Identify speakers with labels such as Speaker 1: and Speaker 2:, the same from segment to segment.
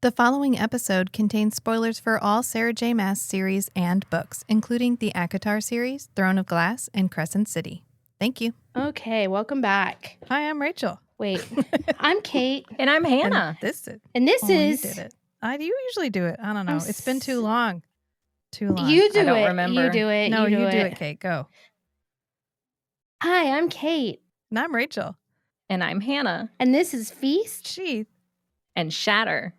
Speaker 1: The following episode contains spoilers for all Sarah J. Maas series and books, including the ACOTAR series, Throne of Glass, and Crescent City. Thank you.
Speaker 2: Okay, welcome back.
Speaker 1: Hi, I'm Rachel.
Speaker 2: Wait, I'm Kate.
Speaker 3: And I'm Hannah.
Speaker 1: And this is...
Speaker 2: You
Speaker 1: did it. You usually do it. I don't know. It's been too long.
Speaker 2: You do
Speaker 3: I don't
Speaker 2: it.
Speaker 3: remember.
Speaker 2: You do it.
Speaker 1: No, you do it, Kate. Go.
Speaker 2: Hi, I'm Kate.
Speaker 1: And I'm Rachel.
Speaker 3: And I'm Hannah.
Speaker 2: And this is Feast.
Speaker 1: Sheath.
Speaker 3: And Shatter.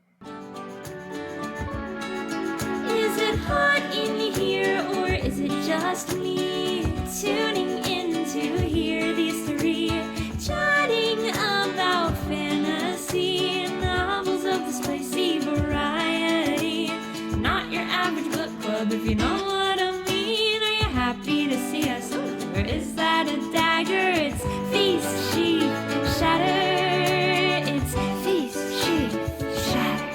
Speaker 4: Is it hot in here or is it just me tuning in to hear these three chatting about fantasy novels of the spicy variety? Not your average book club, if you know what I mean. Are you happy to see us? Or is that a dagger? It's Feast, Sheath, Shatter. It's Feast, Sheath, Shatter.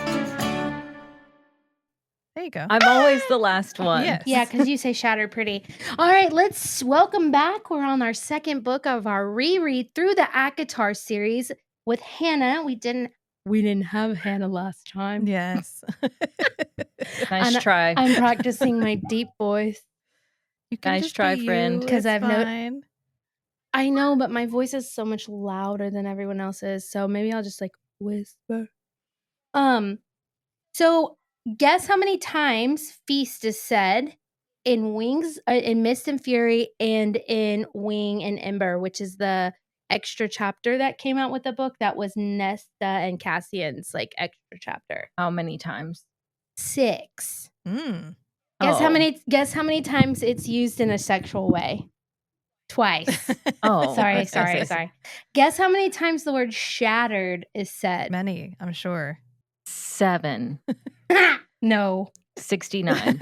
Speaker 1: There you go.
Speaker 3: I'm always the last one.
Speaker 1: Yes.
Speaker 2: Yeah, because you say Shatter pretty. All right, let's welcome back. We're on our second book of our reread through the ACOTAR series with Hannah. We didn't have Hannah last time.
Speaker 1: Yes.
Speaker 3: Nice
Speaker 2: And
Speaker 3: try.
Speaker 2: I'm practicing my deep voice.
Speaker 1: You can
Speaker 3: Nice
Speaker 1: just
Speaker 3: try,
Speaker 1: be
Speaker 3: friend.
Speaker 1: you.
Speaker 2: 'Cause
Speaker 1: It's
Speaker 2: I've
Speaker 1: fine.
Speaker 2: I know, but my voice is so much louder than everyone else's, so maybe I'll just like whisper. So guess how many times Feast is said in in Mist and Fury, and in Wing and Ember, which is the extra chapter that came out with the book. That was Nesta and Cassian's like extra chapter.
Speaker 3: How many times?
Speaker 2: 6.
Speaker 1: Mm.
Speaker 2: Guess how
Speaker 3: Oh.
Speaker 2: many? Guess how many times it's used in a sexual way? Twice.
Speaker 3: Oh.
Speaker 2: Sorry. Guess how many times the word shattered is said?
Speaker 1: Many, I'm sure.
Speaker 3: 7.
Speaker 2: No.
Speaker 3: 69.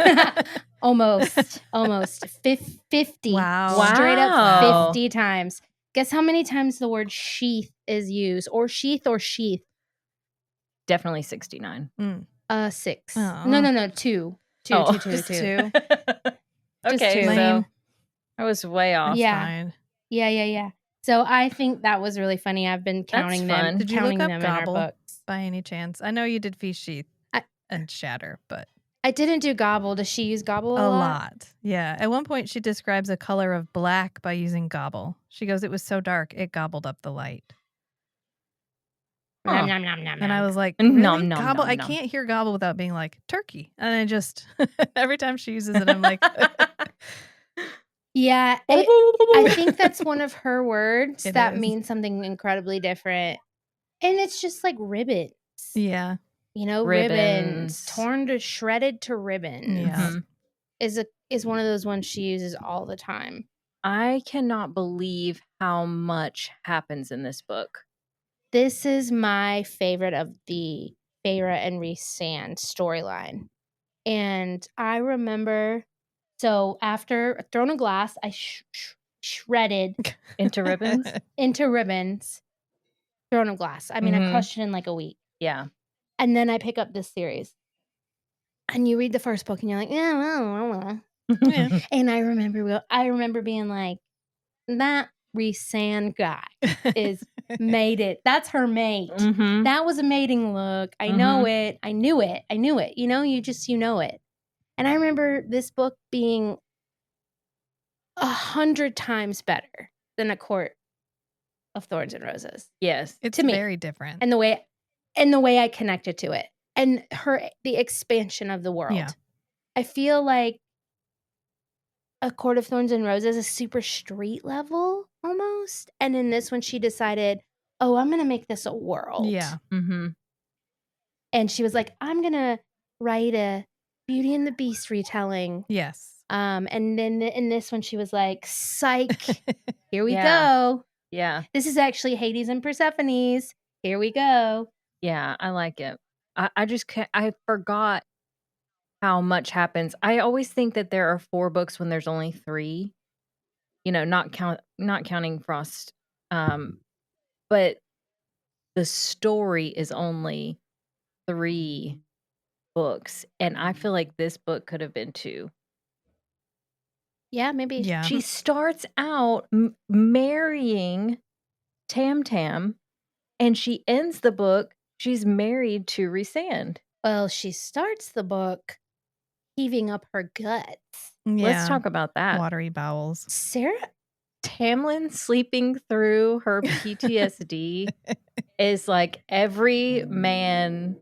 Speaker 2: Almost 50.
Speaker 1: Wow.
Speaker 2: Straight up
Speaker 3: Wow.
Speaker 2: 50 times. Guess how many times the word sheath is used, or sheath or sheath?
Speaker 3: Definitely 69.
Speaker 2: 6.
Speaker 1: Oh.
Speaker 2: No, 2.
Speaker 3: Oh.
Speaker 1: Just two.
Speaker 3: Okay,
Speaker 2: two.
Speaker 3: so
Speaker 1: Lame.
Speaker 3: I was way off.
Speaker 2: Yeah.
Speaker 1: Fine.
Speaker 2: Yeah. So I think that was really funny. I've been counting them.
Speaker 3: fun.
Speaker 1: Did you
Speaker 2: counting
Speaker 1: look up
Speaker 2: them in our
Speaker 1: gobble
Speaker 2: books.
Speaker 1: by any chance? I know you did Feast, Sheath,
Speaker 2: I-
Speaker 1: and Shatter, but
Speaker 2: I didn't do gobble. Does she use gobble
Speaker 1: a
Speaker 2: a lot?
Speaker 1: lot. Yeah. At one point, she describes a color of black by using gobble. She goes, it was so dark, it gobbled up the light.
Speaker 3: Huh.
Speaker 2: Nom, nom, nom,
Speaker 1: And I
Speaker 2: nom.
Speaker 1: was like,
Speaker 3: Nom,
Speaker 1: really?
Speaker 3: nom,
Speaker 1: Gobble?
Speaker 3: nom,
Speaker 1: I
Speaker 3: nom.
Speaker 1: can't hear gobble without being like, turkey. And I just, every time she uses it, I'm like,
Speaker 2: Yeah, I think that's one of her words
Speaker 1: It
Speaker 2: that
Speaker 1: is.
Speaker 2: means something incredibly different. And it's just like ribbons.
Speaker 1: yeah.
Speaker 2: You know, ribbons. Torn to shredded to ribbons.
Speaker 1: Yeah.
Speaker 3: Mhm.
Speaker 2: Is one of those ones she uses all the time.
Speaker 3: I cannot believe how much happens in this book.
Speaker 2: This is my favorite of the Feyre and Rhysand storyline. And I remember, so after Throne of Glass, I shredded
Speaker 3: Into ribbons?
Speaker 2: into ribbons Throne of Glass. I mean, I
Speaker 3: Mhm.
Speaker 2: crushed it in like a week.
Speaker 3: Yeah.
Speaker 2: And then I pick up this series. And you read the first book and you're like, yeah, well.
Speaker 1: Yeah.
Speaker 2: And I remember being like, that Rhysand guy is made it. That's her mate.
Speaker 3: Mhm.
Speaker 2: That was a mating look. I know it. I knew it. You know, you know it. And I remember this book being 100 times better than A Court of Thorns and Roses.
Speaker 3: Yes.
Speaker 1: It's
Speaker 2: To me.
Speaker 1: very different.
Speaker 2: And the way I connected to it. And the expansion of the world.
Speaker 1: Yeah.
Speaker 2: I feel like A Court of Thorns and Roses is super street level almost. And in this one, she decided, oh, I'm going to make this a world.
Speaker 1: Yeah.
Speaker 3: Mm-hmm.
Speaker 2: And she was like, I'm going to write a Beauty and the Beast retelling.
Speaker 1: Yes.
Speaker 2: And then in this one, she was like, psych, here we
Speaker 3: Yeah.
Speaker 2: go.
Speaker 3: Yeah.
Speaker 2: This is actually Hades and Persephone's. Here we go.
Speaker 3: Yeah. I like it. I just can't, I forgot how much happens. I always think that there are 4 books when there's only 3. You know, not counting Frost. But the story is only 3 books, and I feel like this book could have been 2.
Speaker 2: Yeah, maybe.
Speaker 1: Yeah.
Speaker 3: She starts out marrying Tam Tam, and she ends the book. She's married to Rhysand.
Speaker 2: Well, she starts the book heaving up her guts.
Speaker 1: Yeah.
Speaker 3: Let's talk about that.
Speaker 1: Watery bowels.
Speaker 2: Sarah,
Speaker 3: Tamlin sleeping through her PTSD is like every man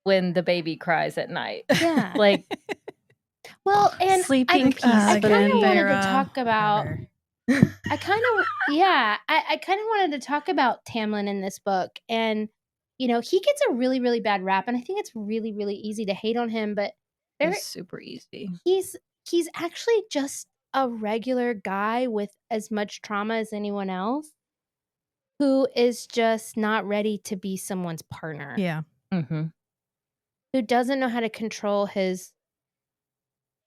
Speaker 3: when the baby cries at night.
Speaker 2: yeah.
Speaker 3: Like
Speaker 2: Well, and
Speaker 3: sleeping
Speaker 2: I
Speaker 3: peacefully.
Speaker 2: kind of wanted to
Speaker 1: Vera,
Speaker 2: talk about.
Speaker 1: whatever.
Speaker 2: I kind of I kind of wanted to talk about Tamlin in this book, and he gets a really really bad rap, and I think it's really really easy to hate on him, but
Speaker 3: It's super easy.
Speaker 2: he's actually just a regular guy with as much trauma as anyone else, who is just not ready to be someone's partner.
Speaker 1: Yeah.
Speaker 3: Mm-hmm.
Speaker 2: Who doesn't know how to control his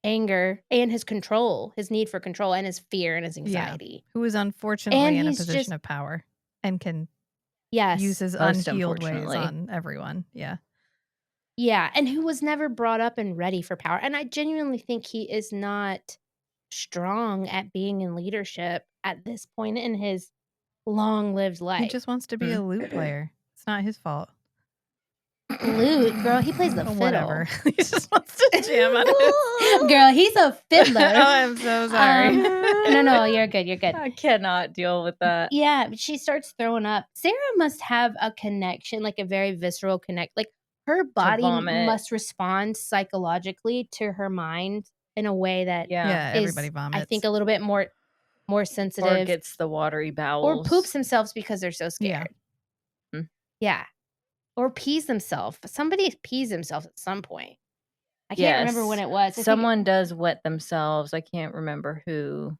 Speaker 2: anger and his need for control, and his fear and his anxiety.
Speaker 1: Who is unfortunately in a
Speaker 2: he's
Speaker 1: position
Speaker 2: just-
Speaker 1: of power and can
Speaker 2: Yes.
Speaker 1: use his
Speaker 3: Most
Speaker 1: unhealed ways
Speaker 3: unfortunately.
Speaker 1: on everyone. Yeah.
Speaker 2: Yeah, and who was never brought up and ready for power. And I genuinely think he is not strong at being in leadership at this point in his long-lived life.
Speaker 1: He just wants to be a lute player. It's not his fault.
Speaker 2: Lute, girl, he plays the fiddle.
Speaker 1: Whatever. He just wants to jam on it.
Speaker 2: Girl, he's a fiddler.
Speaker 1: Oh, I'm so sorry.
Speaker 2: No, you're good. You're good.
Speaker 3: I cannot deal with that.
Speaker 2: Yeah, but she starts throwing up. Sarah must have a connection, like a very visceral connect. Like her body
Speaker 3: vomit.
Speaker 2: must respond psychologically to her mind in a way that
Speaker 3: Yeah.
Speaker 2: is,
Speaker 1: Everybody vomits.
Speaker 2: I think, a little bit more sensitive.
Speaker 3: Or gets the watery bowels.
Speaker 2: Or poops themselves because they're so scared.
Speaker 3: Yeah.
Speaker 2: Yeah. Or pees themselves. Somebody pees themselves at some point. I can't remember when it was. I think
Speaker 3: Someone does wet themselves. I can't remember who.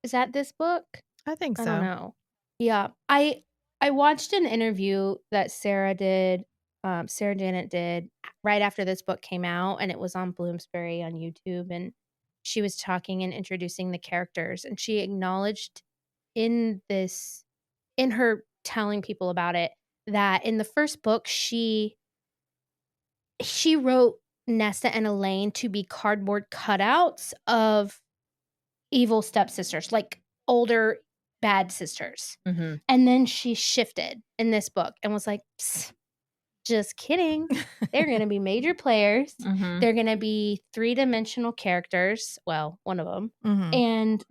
Speaker 2: is that this book?
Speaker 1: I think so.
Speaker 2: I don't know. Yeah. I watched an interview that Sarah Janet did right after this book came out, and it was on Bloomsbury on YouTube, and she was talking and introducing the characters, and she acknowledged in her telling people about it that in the first book she wrote Nesta and Elaine to be cardboard cutouts of evil stepsisters, like older bad sisters.
Speaker 3: Mm-hmm.
Speaker 2: And then she shifted in this book and was like, just kidding. They're going to be major players.
Speaker 3: Mm-hmm.
Speaker 2: They're going to be 3-dimensional characters. Well, one of them.
Speaker 1: Mhm.
Speaker 2: And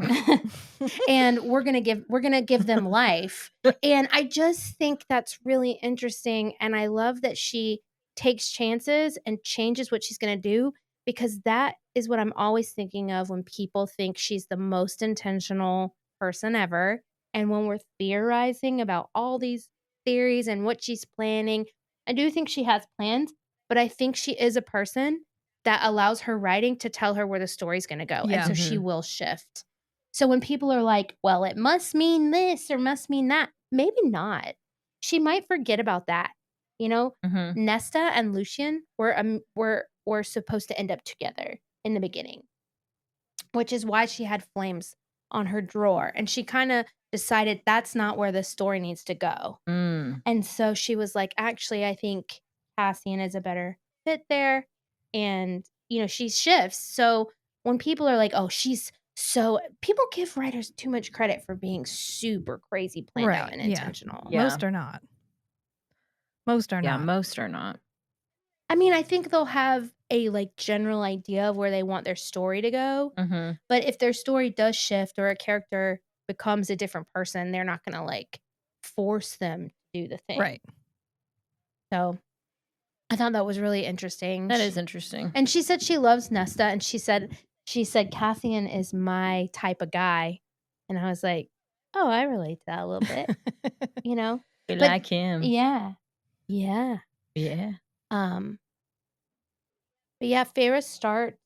Speaker 2: and we're going to give them life. And I just think that's really interesting, and I love that she takes chances and changes what she's going to do, because that is what I'm always thinking of when people think she's the most intentional person ever. And when we're theorizing about all these theories and what she's planning, I do think she has plans, but I think she is a person that allows her writing to tell her where the story's going to go.
Speaker 1: Yeah.
Speaker 2: And so she will shift. So when people are like, well, it must mean this or must mean that, maybe not. She might forget about that.
Speaker 3: Mm-hmm.
Speaker 2: Nesta and Lucian were supposed to end up together in the beginning, which is why she had flames on her drawer. And she kind of decided that's not where the story needs to go.
Speaker 3: Mm.
Speaker 2: And so she was like, actually, I think Cassian is a better fit there. And, she shifts. So when people are like, oh, people give writers too much credit for being super crazy planned out and
Speaker 1: Yeah.
Speaker 2: intentional.
Speaker 3: Yeah.
Speaker 1: Most are not. Most are
Speaker 3: Yeah,
Speaker 1: not.
Speaker 3: most are not.
Speaker 2: I mean, I think they'll have a general idea of where they want their story to go.
Speaker 3: Mm-hmm.
Speaker 2: But if their story does shift or a character becomes a different person, they're not going to force them to do the thing.
Speaker 1: Right.
Speaker 2: So I thought that was really interesting.
Speaker 3: That is interesting.
Speaker 2: And she said she loves Nesta, and she said Cassian is my type of guy. And I was like, oh, I relate to that a little bit.
Speaker 3: We
Speaker 2: But-
Speaker 3: like him.
Speaker 2: Yeah. Yeah.
Speaker 3: Yeah.
Speaker 2: But yeah, Feyre starts.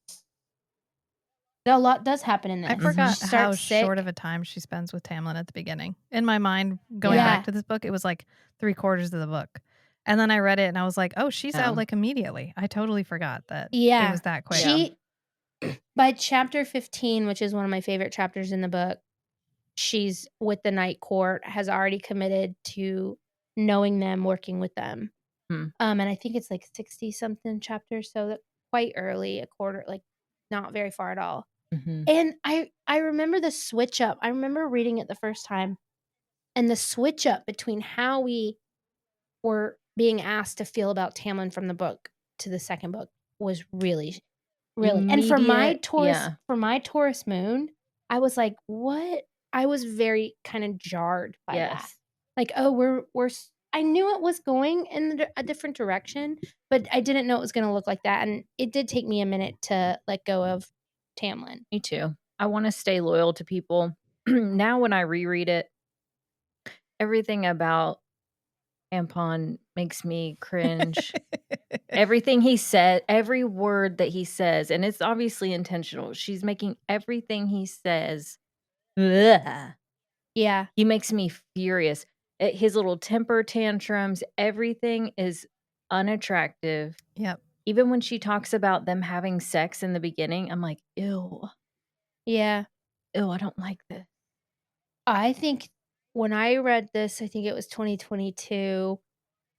Speaker 2: A lot does happen in this.
Speaker 1: I forgot
Speaker 2: She
Speaker 1: how
Speaker 2: starts sick.
Speaker 1: short of a time she spends with Tamlin at the beginning. In my mind, going
Speaker 2: Yeah.
Speaker 1: back to this book, it was like 3/4 of the book. And then I read it and I was like, oh, she's
Speaker 3: Yeah.
Speaker 1: out immediately. I totally forgot that
Speaker 2: Yeah.
Speaker 1: it was that quick.
Speaker 2: She by chapter 15, which is one of my favorite chapters in the book, she's with the Night Court, has already committed to knowing them, working with them. And I think it's 60 something chapters, so that's quite early, a quarter, not very far at all.
Speaker 3: Mm-hmm.
Speaker 2: And I remember the switch up. I remember reading it the first time, and the switch up between how we were being asked to feel about Tamlin from the book to the second book was really, and for my Taurus moon, I was like, what? I was very kind of jarred by that. Like, oh, I knew it was going in a different direction, but I didn't know it was going to look like that. And it did take me a minute to let go of Tamlin.
Speaker 3: Me too. I want to stay loyal to people. Now when I reread it, everything about Ampon makes me cringe. Everything he said, every word that he says, and it's obviously intentional. She's making everything he says. Bleh.
Speaker 2: Yeah.
Speaker 3: He makes me furious. His little temper tantrums, everything is unattractive.
Speaker 1: Yep.
Speaker 3: Even when she talks about them having sex in the beginning, I'm like, ew.
Speaker 2: Yeah.
Speaker 3: Ew, I don't like this.
Speaker 2: I think when I read this, I think it was 2022.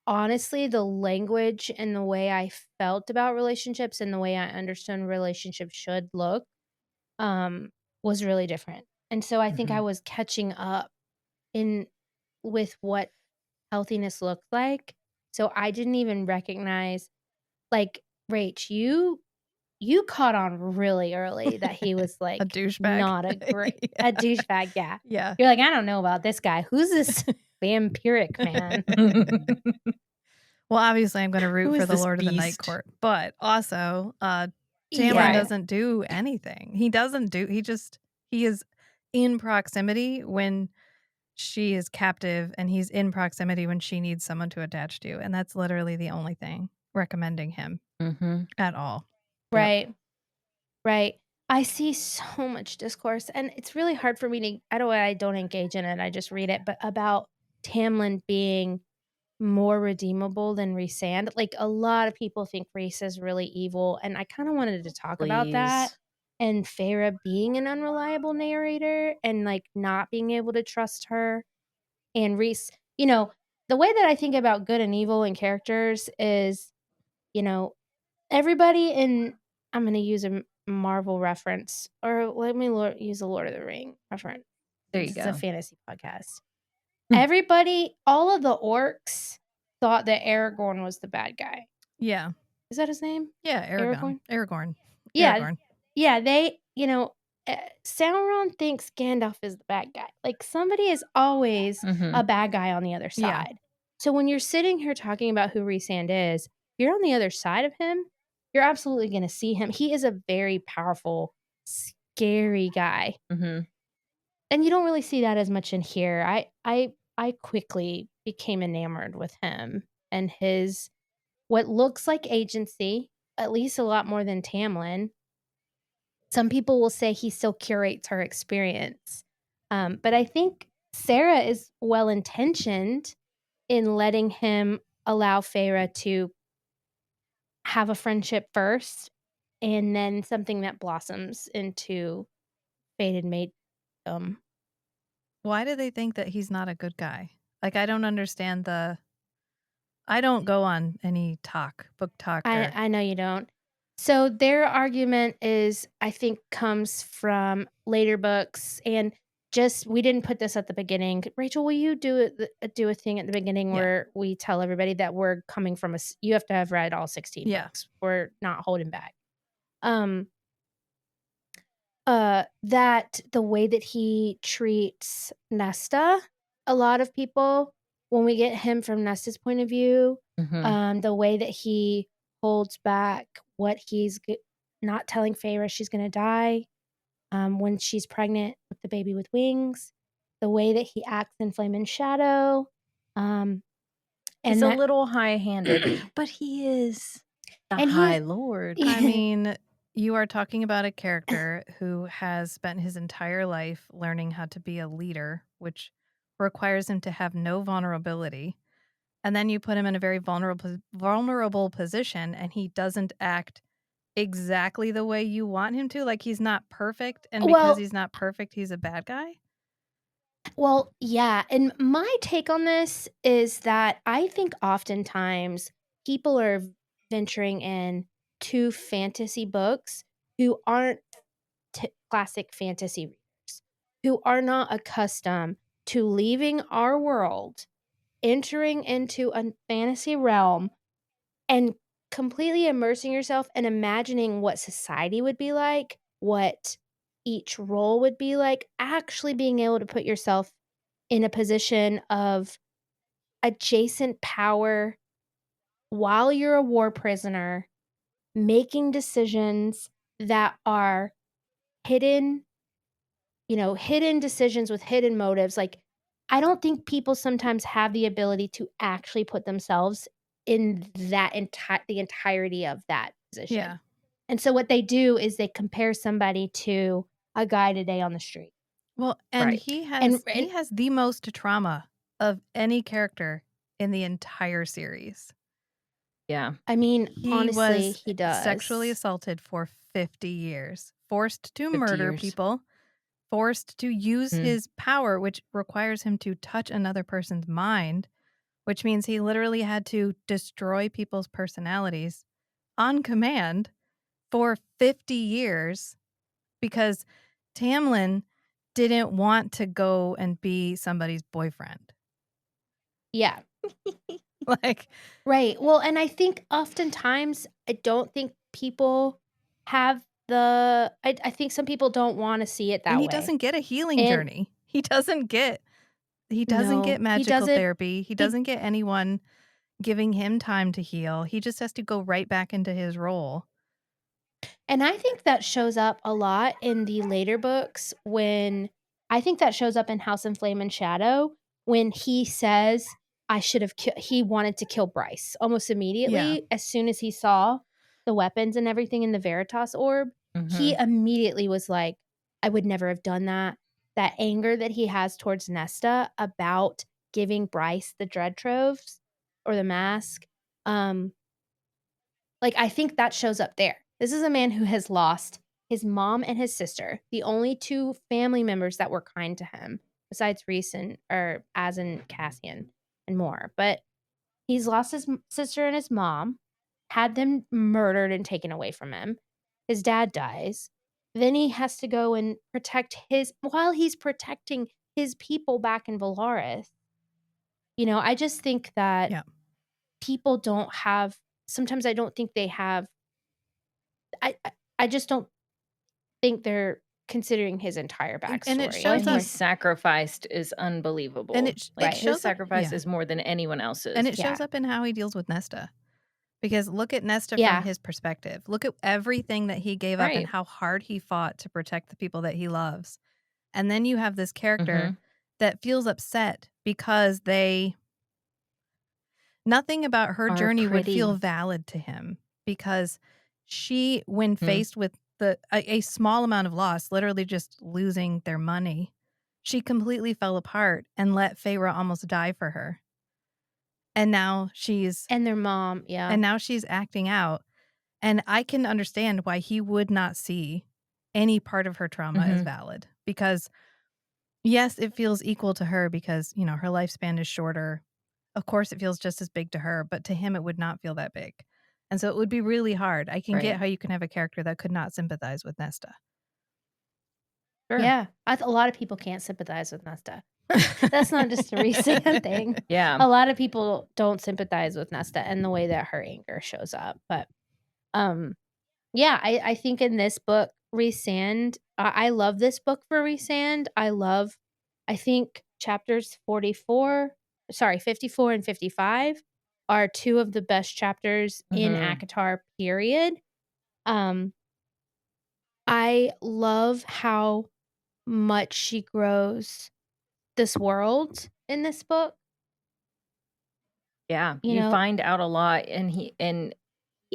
Speaker 2: Honestly, the language and the way I felt about relationships and the way I understood relationships should look was really different. And so I think I was catching up with what healthiness looked like. So I didn't even recognize, like, Rach, you caught on really early that he was like
Speaker 1: A douchebag.
Speaker 2: not a great
Speaker 1: Yeah.
Speaker 2: a douchebag. Yeah.
Speaker 1: Yeah.
Speaker 2: You're like, I don't know about this guy. Who's this vampiric man?
Speaker 1: Well, obviously, I'm going to root
Speaker 3: Who
Speaker 1: for
Speaker 3: is
Speaker 1: the
Speaker 3: this
Speaker 1: Lord of the Night
Speaker 3: beast?
Speaker 1: Court, but also, Tamlin
Speaker 2: Yeah.
Speaker 1: doesn't do anything. He is in proximity when she is captive, and he's in proximity when she needs someone to attach to. And that's literally the only thing recommending him at all.
Speaker 2: Right. Right. I see so much discourse, and it's really hard for me to, I don't engage in it. I just read it, but about Tamlin being more redeemable than Rhysand. Like, a lot of people think Rhys is really evil, and I kind of wanted to talk about that. And Feyre being an unreliable narrator and like not being able to trust her. And Rhys, the way that I think about good and evil in characters is, everybody in, I'm going to use a Marvel reference, or let me use a Lord of the Ring reference.
Speaker 3: There you
Speaker 2: It's
Speaker 3: go.
Speaker 2: a fantasy podcast. Everybody, all of the orcs thought that Aragorn was the bad guy.
Speaker 1: Yeah.
Speaker 2: Is that his name?
Speaker 1: Yeah, Aragorn.
Speaker 2: Yeah.
Speaker 1: Aragorn.
Speaker 2: Yeah, they, Sauron thinks Gandalf is the bad guy. Like, somebody is always a bad guy on the other side.
Speaker 1: Yeah.
Speaker 2: So when you're sitting here talking about who Rhysand is, if you're on the other side of him, you're absolutely going to see him. He is a very powerful, scary guy. And you don't really see that as much in here. I quickly became enamored with him and his, what looks like agency, at least a lot more than Tamlin. Some people will say he still curates her experience. But I think Sarah is well-intentioned in letting him allow Feyre to have a friendship first, and then something that blossoms into fated maidom.
Speaker 1: Why do they think that he's not a good guy? Like, I don't understand I don't go on any book talk.
Speaker 2: I know you don't. So their argument is, I think, comes from later books, and just, we didn't put this at the beginning. Rachel, will you do a thing at the beginning where we tell everybody that we're coming from you have to have read all 16 books. We're not holding back. That the way that he treats Nesta, a lot of people, when we get him from Nesta's point of view, the way that he holds back what he's not telling Feyre she's going to die when she's pregnant with the baby with wings, the way that he acts in Flame and Shadow.
Speaker 3: He's a little high-handed, but he is the High Lord.
Speaker 1: I mean, you are talking about a character who has spent his entire life learning how to be a leader, which requires him to have no vulnerability. And then you put him in a very vulnerable position, and he doesn't act exactly the way you want him to. Like, he's not perfect, and because he's not perfect, he's a bad guy.
Speaker 2: Well, yeah. And my take on this is that I think oftentimes people are venturing in to fantasy books who aren't classic fantasy readers, who are not accustomed to leaving our world, entering into a fantasy realm, and completely immersing yourself and imagining what society would be like, what each role would be like, actually being able to put yourself in a position of adjacent power while you're a war prisoner, making decisions that are hidden, hidden decisions with hidden motives. Like, I don't think people sometimes have the ability to actually put themselves in the entirety of that position.
Speaker 1: Yeah.
Speaker 2: And so what they do is they compare somebody to a guy today on the street.
Speaker 1: Well, and
Speaker 3: Right.
Speaker 1: he
Speaker 2: And
Speaker 1: has the most trauma of any character in the entire series.
Speaker 3: Yeah.
Speaker 2: I mean,
Speaker 1: He
Speaker 2: honestly,
Speaker 1: was
Speaker 2: he does.
Speaker 1: sexually assaulted for 50 years, forced to
Speaker 3: 50
Speaker 1: murder
Speaker 3: years.
Speaker 1: people, forced to use
Speaker 3: Mm.
Speaker 1: his power, which requires him to touch another person's mind, which means he literally had to destroy people's personalities on command for 50 years because Tamlin didn't want to go and be somebody's boyfriend.
Speaker 2: Yeah.
Speaker 1: Like,
Speaker 2: Right. Well, and I think oftentimes I don't think people have I think some people don't want to see it that
Speaker 1: and he
Speaker 2: way.
Speaker 1: doesn't get a healing
Speaker 2: And
Speaker 1: journey. He doesn't get
Speaker 2: no, he
Speaker 1: magical
Speaker 2: doesn't.
Speaker 1: therapy. He doesn't get anyone giving him time to heal. He just has to go right back into his role.
Speaker 2: And I think that shows up a lot in the later books I think that shows up in House and Flame and Shadow when he says he wanted to kill Bryce almost immediately as soon as he saw the weapons and everything in the Veritas orb. He immediately was like, I would never have done that. That anger that he has towards Nesta about giving Bryce the dread troves or the mask. Like, I think that shows up there. This is a man who has lost his mom and his sister, the only two family members that were kind to him, besides Reese or Az and Cassian and more. But he's lost his sister and his mom, had them murdered and taken away from him. His dad dies. Then he has to go and while he's protecting his people back in Valaris. I just think that people don't have, sometimes I don't think they have, I just don't think they're considering his entire backstory.
Speaker 1: And it
Speaker 3: What
Speaker 1: shows
Speaker 3: he
Speaker 1: up,
Speaker 3: sacrificed is unbelievable.
Speaker 1: and it
Speaker 3: Like,
Speaker 1: shows
Speaker 3: his sacrifice is more than anyone else's.
Speaker 1: and it shows up in how he deals with Nesta. Because look at Nesta
Speaker 2: Yeah.
Speaker 1: from his perspective. Look at everything that he gave up and
Speaker 3: Right.
Speaker 1: how hard he fought to protect the people that he loves. And then you have this character that feels upset because nothing about her
Speaker 3: Are
Speaker 1: journey would feel
Speaker 2: pretty.
Speaker 1: valid to him because she, when faced with a small amount of loss, literally just losing their money, she completely fell apart and let Feyre almost die for her. And now
Speaker 2: And their mom, yeah.
Speaker 1: and now she's acting out. And I can understand why he would not see any part of her trauma as valid because yes, it feels equal to her because, her lifespan is shorter. Of course, it feels just as big to her, but to him, it would not feel that big. And so it would be really hard. I can get how you can have a character that could not sympathize with Nesta.
Speaker 3: Sure.
Speaker 2: Yeah. A lot of people can't sympathize with Nesta. That's not just a recent thing.
Speaker 3: Yeah.
Speaker 2: A lot of people don't sympathize with Nesta and the way that her anger shows up. But yeah, I think in this book, Rhysand, I love this book for Rhysand. I think chapters 54 and 55 are two of the best chapters in ACOTAR, period. I love how much she grows this world in this book.
Speaker 3: Yeah.
Speaker 2: You
Speaker 3: You
Speaker 2: know?
Speaker 3: find out a lot, and he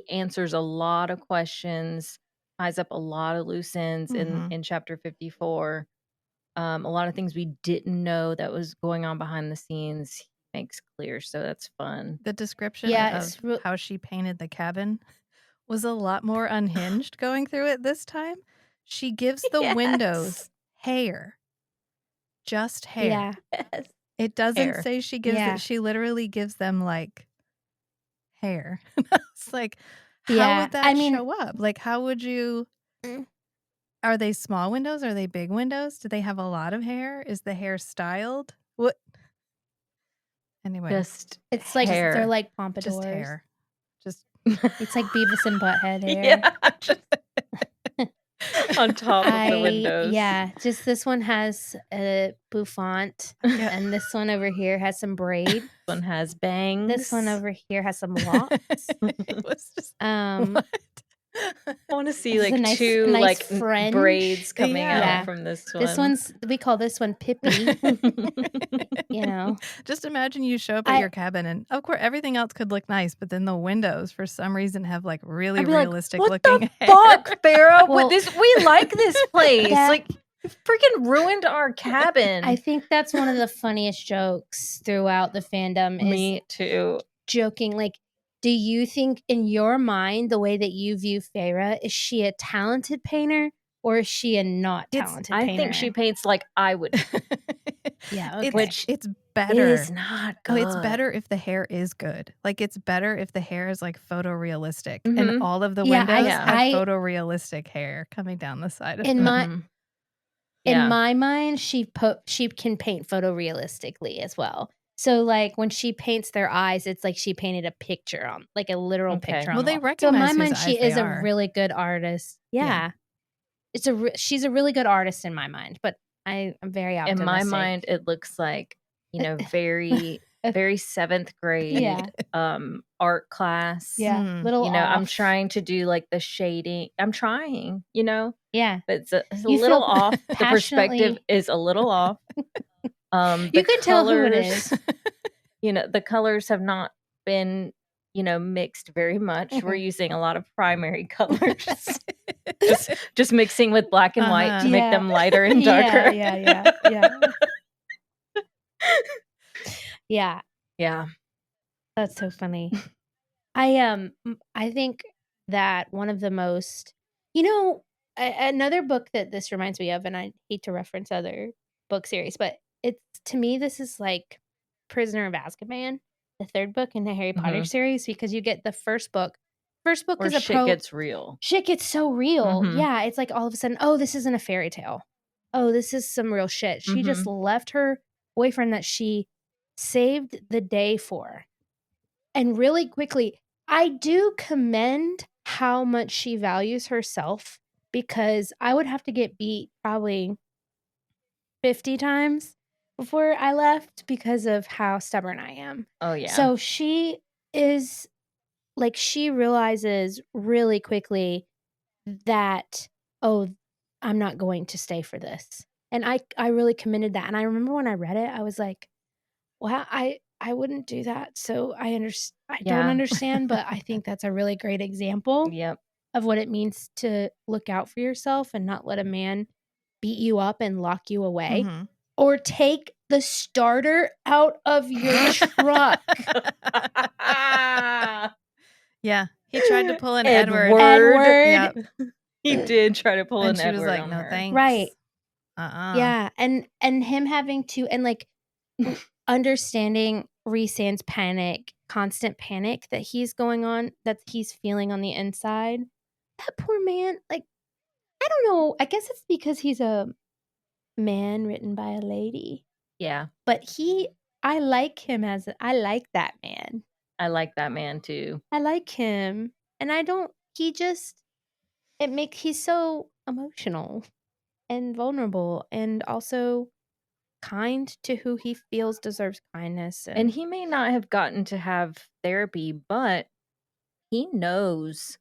Speaker 3: answers a lot of questions, ties up a lot of loose ends in chapter 54. A lot of things we didn't know that was going on behind the scenes he makes clear, so that's fun.
Speaker 1: The description
Speaker 2: Yeah,
Speaker 1: of how she painted the cabin was a lot more unhinged going through it this time. She gives the windows hair. Just hair.
Speaker 2: Yeah.
Speaker 3: Yes.
Speaker 1: It doesn't
Speaker 3: Hair.
Speaker 1: say she gives
Speaker 2: Yeah.
Speaker 1: it. She literally gives them like hair. It's like, how
Speaker 2: Yeah,
Speaker 1: would that
Speaker 2: I mean-
Speaker 1: show up? Like, how would you? Are they small windows? Are they big windows? Do they have a lot of hair? Is the hair styled? What? Anyway,
Speaker 3: Just
Speaker 2: It's like
Speaker 3: hair.
Speaker 2: they're like pompadours.
Speaker 1: just hair. Just
Speaker 2: It's like Beavis and Butthead hair.
Speaker 3: Yeah. just on top of the windows.
Speaker 2: Yeah, just this one has a bouffant,
Speaker 1: Yeah.
Speaker 2: and this one over here has some braid.
Speaker 3: This one has bangs.
Speaker 2: This one over here has some locks.
Speaker 1: It was just
Speaker 2: What?
Speaker 3: I want to see
Speaker 2: This is
Speaker 3: like
Speaker 2: a nice-
Speaker 3: two
Speaker 2: nice
Speaker 3: like
Speaker 2: fringe.
Speaker 3: braids coming
Speaker 1: Yeah.
Speaker 3: out from this one.
Speaker 2: This one's, we call this one Pippi. You know,
Speaker 1: Just imagine you show up at your cabin and of course everything else could look nice, but then the windows for some reason have like really
Speaker 3: I'd be like,
Speaker 1: realistic
Speaker 3: what
Speaker 1: looking
Speaker 3: the
Speaker 1: hair.
Speaker 3: fuck, Farrah?
Speaker 2: Well,
Speaker 3: We like this place.
Speaker 2: that-
Speaker 3: Like, you freaking ruined our cabin.
Speaker 2: I think that's one of the funniest jokes throughout the fandom. Is
Speaker 3: Me too.
Speaker 2: joking, like, do you think in your mind, the way that you view Farrah, is she a talented painter or is she a not talented painter?
Speaker 3: I think she paints like I would.
Speaker 2: Yeah, okay.
Speaker 1: Which it's better.
Speaker 3: Is not good.
Speaker 1: Oh, it's better if the hair is good. Like it's better if the hair is like photorealistic and all of the windows have photorealistic hair coming down the side of
Speaker 2: in
Speaker 1: them.
Speaker 2: In my mind, she can paint photorealistically as well. So like when she paints their eyes, it's like she painted a picture on, like a literal picture on
Speaker 1: Well,
Speaker 2: the
Speaker 1: they
Speaker 2: wall. So in
Speaker 1: recognize
Speaker 2: my
Speaker 1: whose
Speaker 2: mind, she
Speaker 1: eyes
Speaker 2: is
Speaker 1: they
Speaker 2: a
Speaker 1: are.
Speaker 2: really good artist. Yeah. She's a really good artist in my mind, but I'm very optimistic.
Speaker 3: In my mind, it looks like, you know, very, very 7th grade art class.
Speaker 2: Yeah. Little
Speaker 3: You know, I'm
Speaker 2: off.
Speaker 3: trying to do like the shading. I'm trying, you know.
Speaker 2: Yeah.
Speaker 3: But it's a
Speaker 2: You
Speaker 3: little
Speaker 2: feel
Speaker 3: off. The perspective
Speaker 2: passionately-
Speaker 3: is a little off.
Speaker 2: You can tell who it is.
Speaker 3: You know, the colors have not been, you know, mixed very much. We're using a lot of primary colors. just mixing with black and white to make them lighter and darker.
Speaker 2: Yeah.
Speaker 3: Yeah.
Speaker 2: That's so funny. I think that one of the most, you know, another book that this reminds me of, and I hate to reference other book series, but it's, to me, this is like Prisoner of Azkaban, the 3rd book in the Harry Potter series, because you get the first book. First book
Speaker 3: Where
Speaker 2: is a
Speaker 3: shit gets real.
Speaker 2: Shit gets so real. Yeah, it's like all of a sudden, oh, this isn't a fairy tale. Oh, this is some real shit. She just left her boyfriend that she saved the day for. And really quickly, I do commend how much she values herself, because I would have to get beat probably 50 times before I left because of how stubborn I am.
Speaker 3: Oh, yeah.
Speaker 2: So she is like, she realizes really quickly that, oh, I'm not going to stay for this. And I really commended that. And I remember when I read it, I was like, wow, I wouldn't do that. So I don't understand, but I think that's a really great example of what it means to look out for yourself and not let a man beat you up and lock you away, or take the starter out of your truck.
Speaker 1: Yeah, he tried to pull an
Speaker 3: Edward.
Speaker 1: Yep.
Speaker 3: He did try to pull an
Speaker 1: And she
Speaker 3: Edward
Speaker 1: was like,
Speaker 3: on
Speaker 1: no
Speaker 3: her.
Speaker 1: thanks.
Speaker 2: Right.
Speaker 1: Yeah.
Speaker 2: And him having to, and like understanding Rhysand's panic, constant panic that he's feeling on the inside. That poor man, like, I don't know. I guess it's because he's a man written by a lady.
Speaker 3: Yeah.
Speaker 2: But I like him I like that man.
Speaker 3: I like that man too.
Speaker 2: I like him. And he's so emotional and vulnerable and also kind to who he feels deserves kindness.
Speaker 3: And he may not have gotten to have therapy, but he knows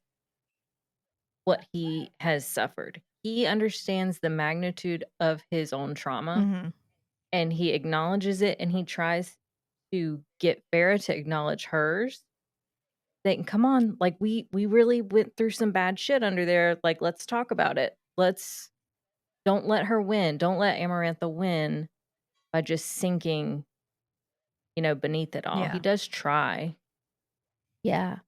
Speaker 3: what he has suffered. He understands the magnitude of his own trauma, and he acknowledges it, and he tries to get Farrah to acknowledge hers. Saying, come on, like we really went through some bad shit under there. Like, let's talk about it. Don't let her win. Don't let Amarantha win by just sinking, you know, beneath it all.
Speaker 1: Yeah.
Speaker 3: He does try.
Speaker 2: Yeah.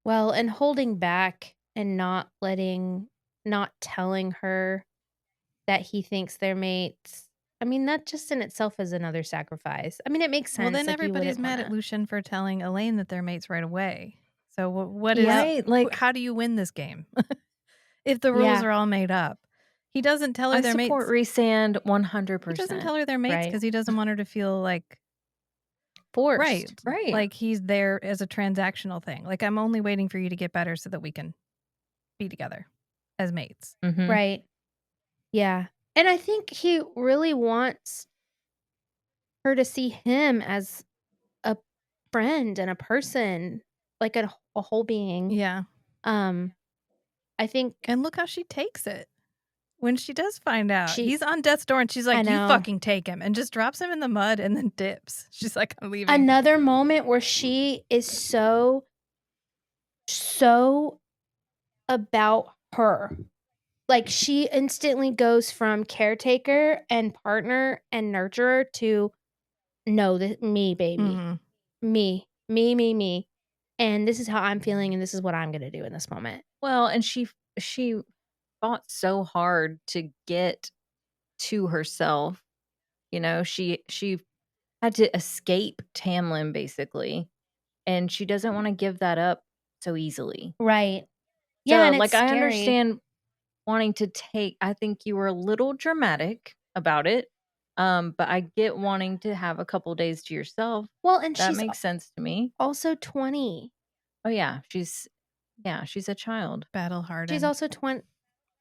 Speaker 2: Well, and holding back and not telling her that he thinks they're mates. I mean, that just in itself is another sacrifice. I mean, it makes sense.
Speaker 1: Well, then
Speaker 2: like,
Speaker 1: everybody's mad at Lucien for telling Elaine that they're mates right away. So what is
Speaker 3: Right, like,
Speaker 1: how do you win this game? If the rules are all made up. He doesn't tell her
Speaker 3: I
Speaker 1: they're
Speaker 3: support
Speaker 1: mates.
Speaker 3: Rhysand 100%.
Speaker 1: He doesn't tell her they're mates because he doesn't want her to feel like
Speaker 2: forced.
Speaker 1: Right.
Speaker 3: Right.
Speaker 1: Like he's there as a transactional thing. Like I'm only waiting for you to get better so that we can be together as mates.
Speaker 3: Mhm.
Speaker 2: Right. Yeah. And I think he really wants her to see him as a friend and a person, like a whole being.
Speaker 1: Yeah.
Speaker 2: I think
Speaker 1: And look how she takes it. When she does find out,
Speaker 2: she
Speaker 1: he's on death's door and she's like,
Speaker 2: I
Speaker 1: you
Speaker 2: know.
Speaker 1: fucking take him, and just drops him in the mud and then dips. She's like, I'm leaving.
Speaker 2: Another moment where she is so about her. Like she instantly goes from caretaker and partner and nurturer to no, me, baby.
Speaker 1: Mhm.
Speaker 2: Me. And this is how I'm feeling and this is what I'm going to do in this moment.
Speaker 3: Well, and she fought so hard to get to herself. You know, she had to escape Tamlin basically, and she doesn't want to give that up so easily.
Speaker 2: Right. Yeah,
Speaker 3: So,
Speaker 2: and it's
Speaker 3: like, I
Speaker 2: scary.
Speaker 3: understand wanting to take. I think you were a little dramatic about it, but I get wanting to have a couple days to yourself.
Speaker 2: Well, and
Speaker 3: That
Speaker 2: she's
Speaker 3: makes sense to me.
Speaker 2: also 20.
Speaker 3: Oh yeah, she's a child.
Speaker 1: Battle hardened.
Speaker 2: She's also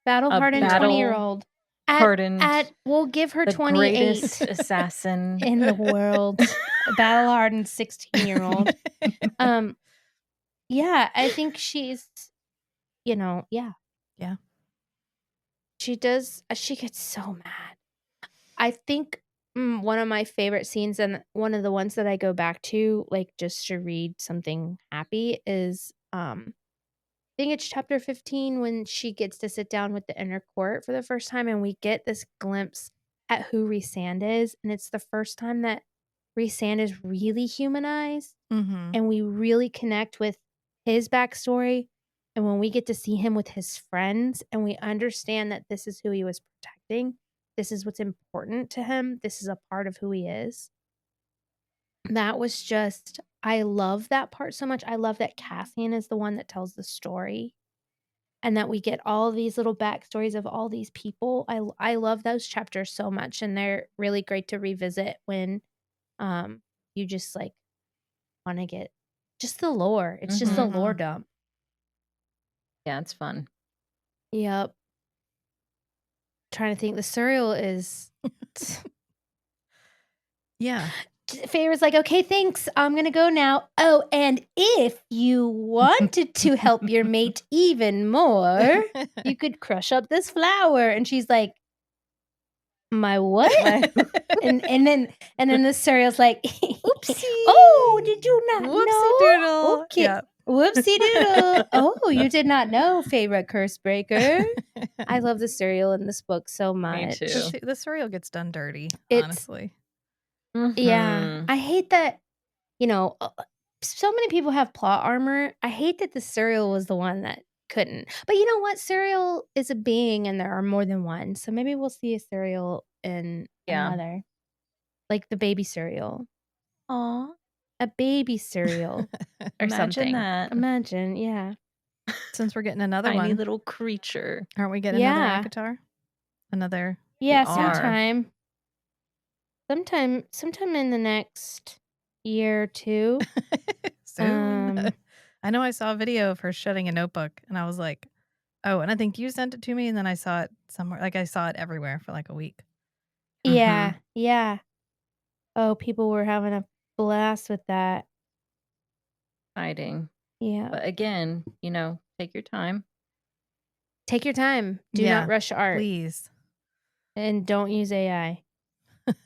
Speaker 2: battle hardened
Speaker 3: battle
Speaker 2: 20-year-old.
Speaker 3: hardened,
Speaker 2: We'll give her
Speaker 3: the
Speaker 2: 28
Speaker 3: greatest assassin
Speaker 2: in the world. Battle hardened 16-year-old. Yeah, I think she's, yeah.
Speaker 1: Yeah.
Speaker 2: She gets so mad. I think one of my favorite scenes and one of the ones that I go back to, like just to read something happy is, I think it's chapter 15 when she gets to sit down with the inner court for the first time and we get this glimpse at who Rhysand is. And it's the first time that Rhysand is really humanized
Speaker 1: Mhm.
Speaker 2: and we really connect with his backstory. And when we get to see him with his friends and we understand that this is who he was protecting, this is what's important to him, this is a part of who he is. That was just, I love that part so much. I love that Cassian is the one that tells the story and that we get all these little backstories of all these people. I love those chapters so much and they're really great to revisit when you just like want to get just the lore. It's just the lore
Speaker 1: Mhm.
Speaker 2: dump.
Speaker 3: Yeah, it's fun.
Speaker 2: Yep. Trying to think. The cereal is.
Speaker 1: Yeah.
Speaker 2: Feyre's like, okay, thanks. I'm gonna go now. Oh, and if you wanted to help your mate even more, you could crush up this flower. And she's like, my what? and then the cereal's like,
Speaker 1: Oopsie.
Speaker 2: Oh, did you not
Speaker 1: Whoopsie
Speaker 2: know?
Speaker 1: doodle.
Speaker 2: Okay.
Speaker 1: Yep.
Speaker 2: Whoopsie doodle. Oh, you did not know, favorite curse breaker. I love the cereal in this book so much.
Speaker 3: too.
Speaker 1: The cereal gets done dirty,
Speaker 2: It's-
Speaker 1: honestly.
Speaker 2: Yeah.
Speaker 3: Mhm.
Speaker 2: I hate that, so many people have plot armor. I hate that the cereal was the one that couldn't. But you know what? Cereal is a being and there are more than one. So maybe we'll see a cereal in
Speaker 3: Yeah.
Speaker 2: another. Like the baby cereal.
Speaker 3: Aw,
Speaker 2: A baby cereal or
Speaker 3: imagine
Speaker 2: something.
Speaker 3: that.
Speaker 2: Imagine, yeah.
Speaker 1: Since we're getting another
Speaker 3: Tiny
Speaker 1: one,
Speaker 3: little creature.
Speaker 1: aren't we getting
Speaker 2: Yeah.
Speaker 1: another Akatar? Another.
Speaker 2: Yeah,
Speaker 3: are.
Speaker 2: sometime in the next year or two.
Speaker 1: Soon. I know I saw a video of her shutting a notebook and I was like, oh, and I think you sent it to me and then I saw it somewhere. Like I saw it everywhere for like a week.
Speaker 2: Yeah, yeah. Oh, people were having a blast with that.
Speaker 3: Exciting.
Speaker 2: Yeah.
Speaker 3: But again, take your time.
Speaker 2: Take your time. Do
Speaker 1: Yeah,
Speaker 2: not rush art.
Speaker 1: Please.
Speaker 2: And don't use AI.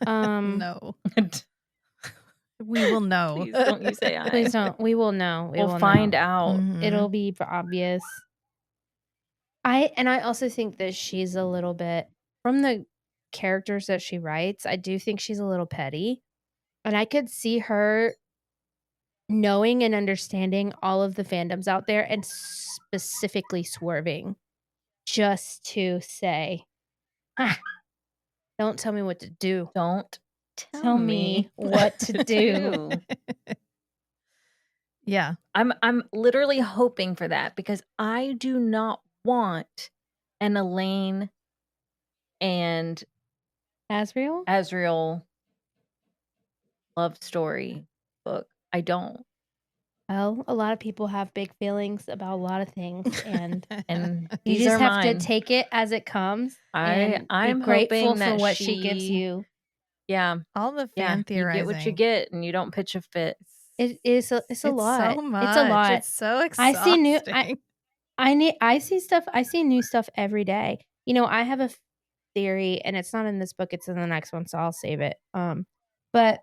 Speaker 1: No. We will know.
Speaker 3: Please don't use AI.
Speaker 2: Please don't. We will know.
Speaker 3: We'll find out.
Speaker 1: Mhm.
Speaker 2: It'll be obvious. I also think that she's a little bit, from the characters that she writes, I do think she's a little petty. And I could see her knowing and understanding all of the fandoms out there and specifically swerving just to say, don't tell me what to do.
Speaker 3: Don't
Speaker 2: Tell me what to do.
Speaker 1: Yeah.
Speaker 3: I'm literally hoping for that because I do not want an Elaine and
Speaker 2: Asriel?
Speaker 3: Azriel love story book. I don't.
Speaker 2: Well, a lot of people have big feelings about a lot of things, and
Speaker 3: And
Speaker 2: you
Speaker 3: these
Speaker 2: just
Speaker 3: are
Speaker 2: have
Speaker 3: mine.
Speaker 2: to take it as it comes and
Speaker 3: I'm
Speaker 2: be grateful
Speaker 3: hoping
Speaker 2: for
Speaker 3: that
Speaker 2: what she gives
Speaker 3: she
Speaker 2: you.
Speaker 3: Yeah.
Speaker 1: All the
Speaker 3: Yeah.
Speaker 1: fan
Speaker 3: You get what you
Speaker 1: theorizing.
Speaker 3: get and you don't pitch a fit.
Speaker 2: It's a
Speaker 1: It's
Speaker 2: lot.
Speaker 1: so much.
Speaker 2: It's a lot.
Speaker 1: It's so
Speaker 2: I see
Speaker 1: exhausting.
Speaker 2: I see stuff. I see new stuff every day. You know, I have a theory, and it's not in this book. It's in the next one, so I'll save it. But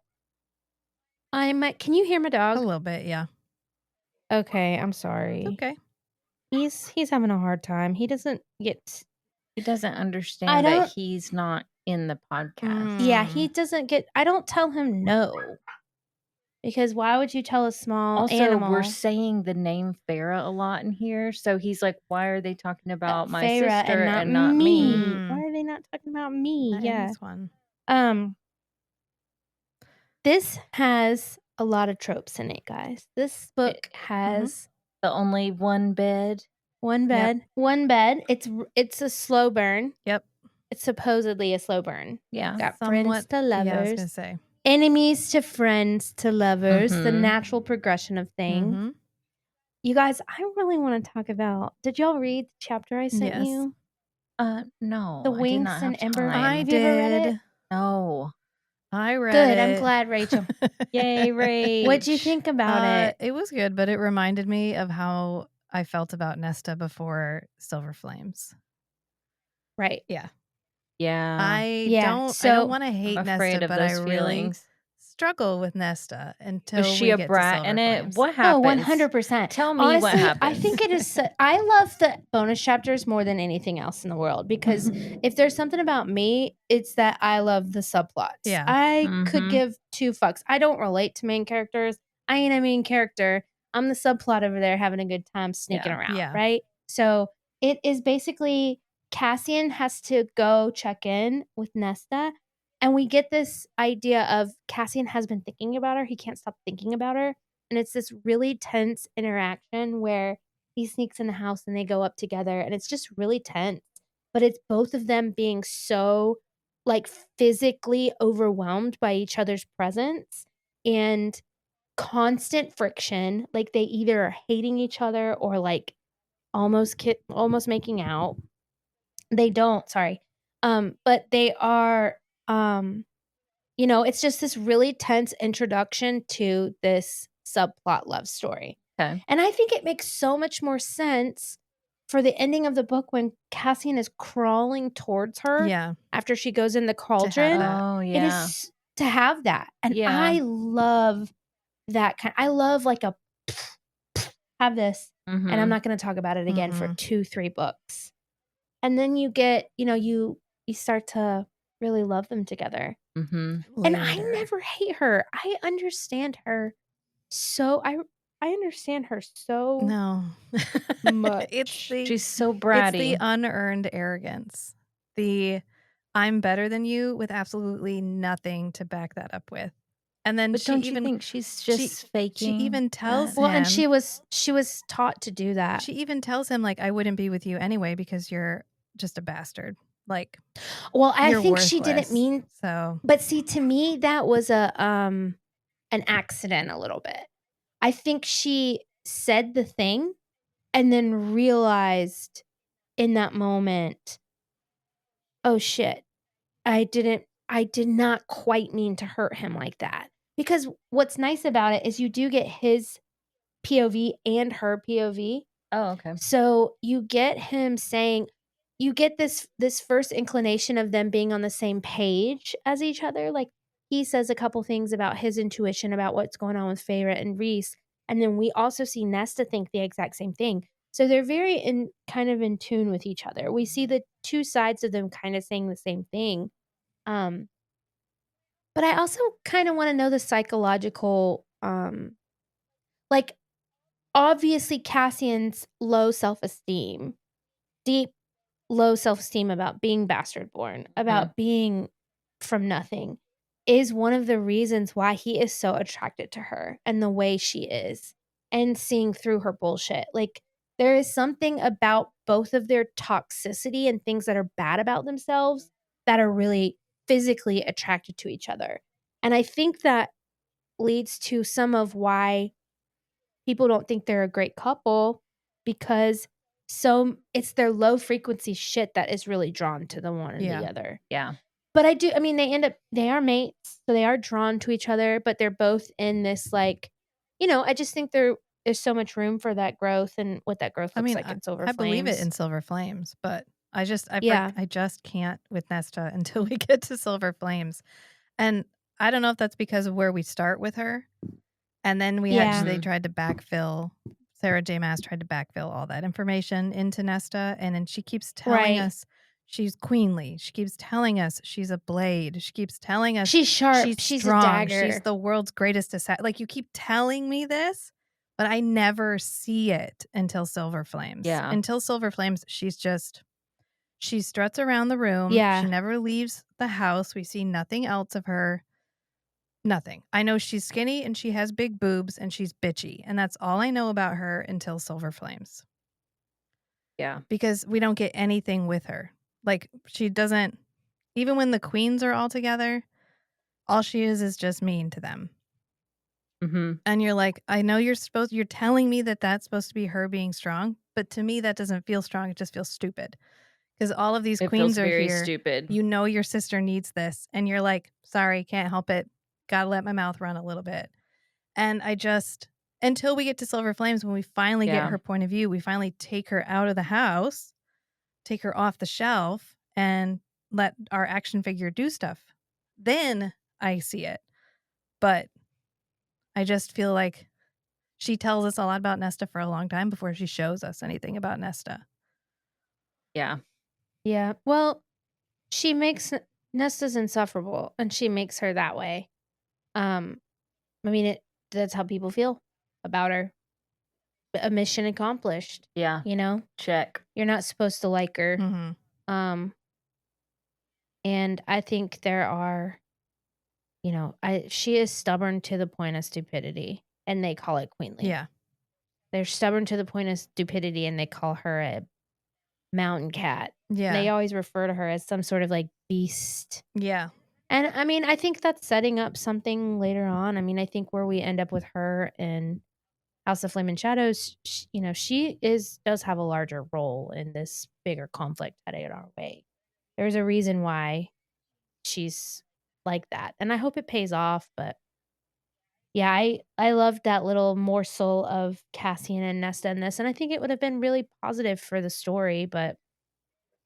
Speaker 2: can you hear my
Speaker 1: A
Speaker 2: dog?
Speaker 1: little bit, yeah.
Speaker 2: Okay, I'm sorry.
Speaker 1: It's okay.
Speaker 2: He's having a hard time. He doesn't get.
Speaker 3: He doesn't understand that
Speaker 2: don't-
Speaker 3: he's not in the podcast.
Speaker 2: Yeah,
Speaker 1: Mm.
Speaker 2: he doesn't get. I don't tell him no, because why would you tell a small
Speaker 3: Also,
Speaker 2: animal?
Speaker 3: we're saying the name Farah a lot in here, so he's like, "Why are they talking about my
Speaker 2: Farah
Speaker 3: sister
Speaker 2: and not
Speaker 3: me?"
Speaker 1: Mm.
Speaker 2: Why are they not talking about me?
Speaker 1: Not in
Speaker 2: Yeah.
Speaker 1: this one.
Speaker 2: This has a lot of tropes in it, guys. This book has
Speaker 3: The only one bed.
Speaker 2: one
Speaker 1: Yep.
Speaker 2: bed. One bed. It's a slow burn.
Speaker 1: Yep.
Speaker 2: It's supposedly a slow burn.
Speaker 3: Yeah.
Speaker 2: Got friends to lovers.
Speaker 1: Yeah, I was gonna say.
Speaker 2: Enemies to friends to lovers. The
Speaker 3: Mhm.
Speaker 2: natural progression of things.
Speaker 1: Mhm.
Speaker 2: You guys, I really want to talk about. Did y'all read the chapter I sent
Speaker 1: Yes.
Speaker 2: you?
Speaker 3: No.
Speaker 2: The
Speaker 3: I did
Speaker 2: Winks
Speaker 3: not
Speaker 2: and
Speaker 3: have
Speaker 2: Ember.
Speaker 3: time.
Speaker 2: Have you ever read it?
Speaker 1: did.
Speaker 3: No.
Speaker 1: I read
Speaker 2: Good.
Speaker 1: it.
Speaker 2: I'm glad, Rachel.
Speaker 3: Yay, Rach.
Speaker 2: What'd you think about it?
Speaker 1: It was good, but it reminded me of how I felt about Nesta before Silver Flames.
Speaker 2: Right.
Speaker 1: Yeah.
Speaker 3: Yeah.
Speaker 1: I
Speaker 2: Yeah,
Speaker 1: don't
Speaker 2: so-
Speaker 1: want to hate
Speaker 3: I'm afraid
Speaker 1: Nesta,
Speaker 3: of
Speaker 1: but I
Speaker 3: those
Speaker 1: really
Speaker 3: feelings.
Speaker 1: struggle with Nesta until
Speaker 3: Was she
Speaker 1: we
Speaker 3: a
Speaker 1: get
Speaker 3: brat
Speaker 1: to
Speaker 3: in
Speaker 1: Silver
Speaker 3: it?
Speaker 1: Flames.
Speaker 3: What
Speaker 2: Oh,
Speaker 3: happens?
Speaker 2: 100%.
Speaker 3: Tell me
Speaker 2: Honestly,
Speaker 3: what happens.
Speaker 2: I think it is. I love the bonus chapters more than anything else in the world, because if there's something about me, it's that I love the subplots.
Speaker 1: Yeah.
Speaker 2: I could
Speaker 3: Mhm.
Speaker 2: give two fucks. I don't relate to main characters. I ain't a main character. I'm the subplot over there having a good time sneaking
Speaker 3: Yeah.
Speaker 2: around,
Speaker 1: Yeah.
Speaker 2: right? So it is basically Cassian has to go check in with Nesta. And we get this idea of Cassian has been thinking about her. He can't stop thinking about her. And it's this really tense interaction where he sneaks in the house and they go up together. And it's just really tense. But it's both of them being so like physically overwhelmed by each other's presence and constant friction. Like they either are hating each other or like almost making out. They don't, sorry. But they are you know, it's just this really tense introduction to this subplot love story.
Speaker 3: Okay.
Speaker 2: And I think it makes so much more sense for the ending of the book when Cassian is crawling towards her
Speaker 1: Yeah.
Speaker 2: after she goes in the cauldron.
Speaker 1: that.
Speaker 3: Oh,
Speaker 2: It
Speaker 3: yeah.
Speaker 2: is to have that. And
Speaker 3: Yeah.
Speaker 2: I love that kind. I love like a have this.
Speaker 3: Mhm.
Speaker 2: And I'm not going to talk about it again for
Speaker 1: Mhm.
Speaker 2: 2-3 books. And then you get, you know, you start to really love them together.
Speaker 3: Mhm.
Speaker 2: And I
Speaker 1: Later.
Speaker 2: never hate her. I understand her so I understand her so
Speaker 1: No.
Speaker 2: much.
Speaker 3: She's so
Speaker 1: It's
Speaker 3: bratty.
Speaker 1: the unearned arrogance. The I'm better than you with absolutely nothing to back that up with. And then
Speaker 3: But
Speaker 1: she
Speaker 3: don't
Speaker 1: even
Speaker 3: you think she's just faking?
Speaker 1: she even tells
Speaker 3: that?
Speaker 2: Well, and
Speaker 1: him
Speaker 2: she was taught to do that.
Speaker 1: she even tells him like I wouldn't be with you anyway because you're just a bastard. Like
Speaker 2: Well, I
Speaker 1: you're
Speaker 2: think she didn't
Speaker 1: worthless.
Speaker 2: mean,
Speaker 1: So
Speaker 2: but see, to me that was a an accident a little bit. I think she said the thing and then realized in that moment, oh shit, I did not quite mean to hurt him like that. Because what's nice about it is you do get his POV and her POV.
Speaker 3: Oh, okay.
Speaker 2: So you get him saying, you get this first inclination of them being on the same page as each other. Like he says a couple things about his intuition about what's going on with Feyre and Rhys, and then we also see Nesta think the exact same thing. So they're very kind of in tune with each other. We see the two sides of them kind of saying the same thing. But I also kind of want to know the psychological like obviously Cassian's low self-esteem, deep low self-esteem about being bastard born, about being from nothing, is one of the reasons why he is so attracted to her and the way she is and seeing through her bullshit. Like there is something about both of their toxicity and things that are bad about themselves that are really physically attracted to each other. And I think that leads to some of why people don't think they're a great couple, because it's their low frequency shit that is really drawn to the one and the
Speaker 1: Yeah.
Speaker 2: other.
Speaker 3: Yeah.
Speaker 2: But I mean, they are mates, so they are drawn to each other, but they're both in this, like, I just think there's so much room for that growth and what that growth
Speaker 1: I
Speaker 2: looks
Speaker 1: mean,
Speaker 2: like in Silver
Speaker 1: I believe it
Speaker 2: Flames.
Speaker 1: in Silver Flames, but
Speaker 2: Yeah.
Speaker 1: I just can't with Nesta until we get to Silver Flames. And I don't know if that's because of where we start with her. And then
Speaker 2: Yeah.
Speaker 1: they tried to backfill, Sarah J. Maas tried to backfill all that information into Nesta. And then she keeps telling
Speaker 2: Right.
Speaker 1: us she's queenly. She keeps telling us she's a blade. She keeps telling us
Speaker 2: She's sharp.
Speaker 1: she's
Speaker 2: She's a
Speaker 1: strong. She's
Speaker 2: dagger.
Speaker 1: the world's greatest assassin. Like, you keep telling me this, but I never see it until Silver Flames.
Speaker 3: Yeah.
Speaker 1: Until Silver Flames, she struts around the room. She
Speaker 2: Yeah.
Speaker 1: never leaves the house. We see nothing else of her. Nothing. I know she's skinny and she has big boobs and she's bitchy. And that's all I know about her until Silver Flames.
Speaker 3: Yeah.
Speaker 1: Because we don't get anything with her. Like, she doesn't, even when the queens are all together, all she is just mean to them.
Speaker 3: Mm-hmm.
Speaker 1: And you're like, I know you're telling me that that's supposed to be her being strong, but to me that doesn't feel strong. It just feels stupid. Because all of these
Speaker 3: It
Speaker 1: queens
Speaker 3: feels
Speaker 1: are
Speaker 3: very
Speaker 1: here.
Speaker 3: stupid.
Speaker 1: You know your sister needs this. And you're like, sorry, can't help it. Gotta let my mouth run a little bit. And I just, until we get to Silver Flames, when we finally
Speaker 3: Yeah.
Speaker 1: get her point of view, we finally take her out of the house, take her off the shelf, and let our action figure do stuff. Then I see it. But I just feel like she tells us a lot about Nesta for a long time before she shows us anything about Nesta.
Speaker 3: Yeah.
Speaker 2: Yeah. Well, she makes Nesta's insufferable, and she makes her that way. I mean, that's how people feel about her. A mission accomplished.
Speaker 3: Yeah. Check.
Speaker 2: You're not supposed to like her.
Speaker 1: Mm-hmm.
Speaker 2: And I think there are, she is stubborn to the point of stupidity, and they call it queenly.
Speaker 1: Yeah.
Speaker 2: They're stubborn to the point of stupidity, and they call her a mountain cat.
Speaker 1: Yeah.
Speaker 2: They always refer to her as some sort of like beast.
Speaker 1: Yeah.
Speaker 2: And I mean, I think that's setting up something later on. I mean, I think where we end up with her in House of Flame and Shadows, she does have a larger role in this bigger conflict headed our way. There's a reason why she's like that, and I hope it pays off. But yeah, I loved that little morsel of Cassian and Nesta in this, and I think it would have been really positive for the story. But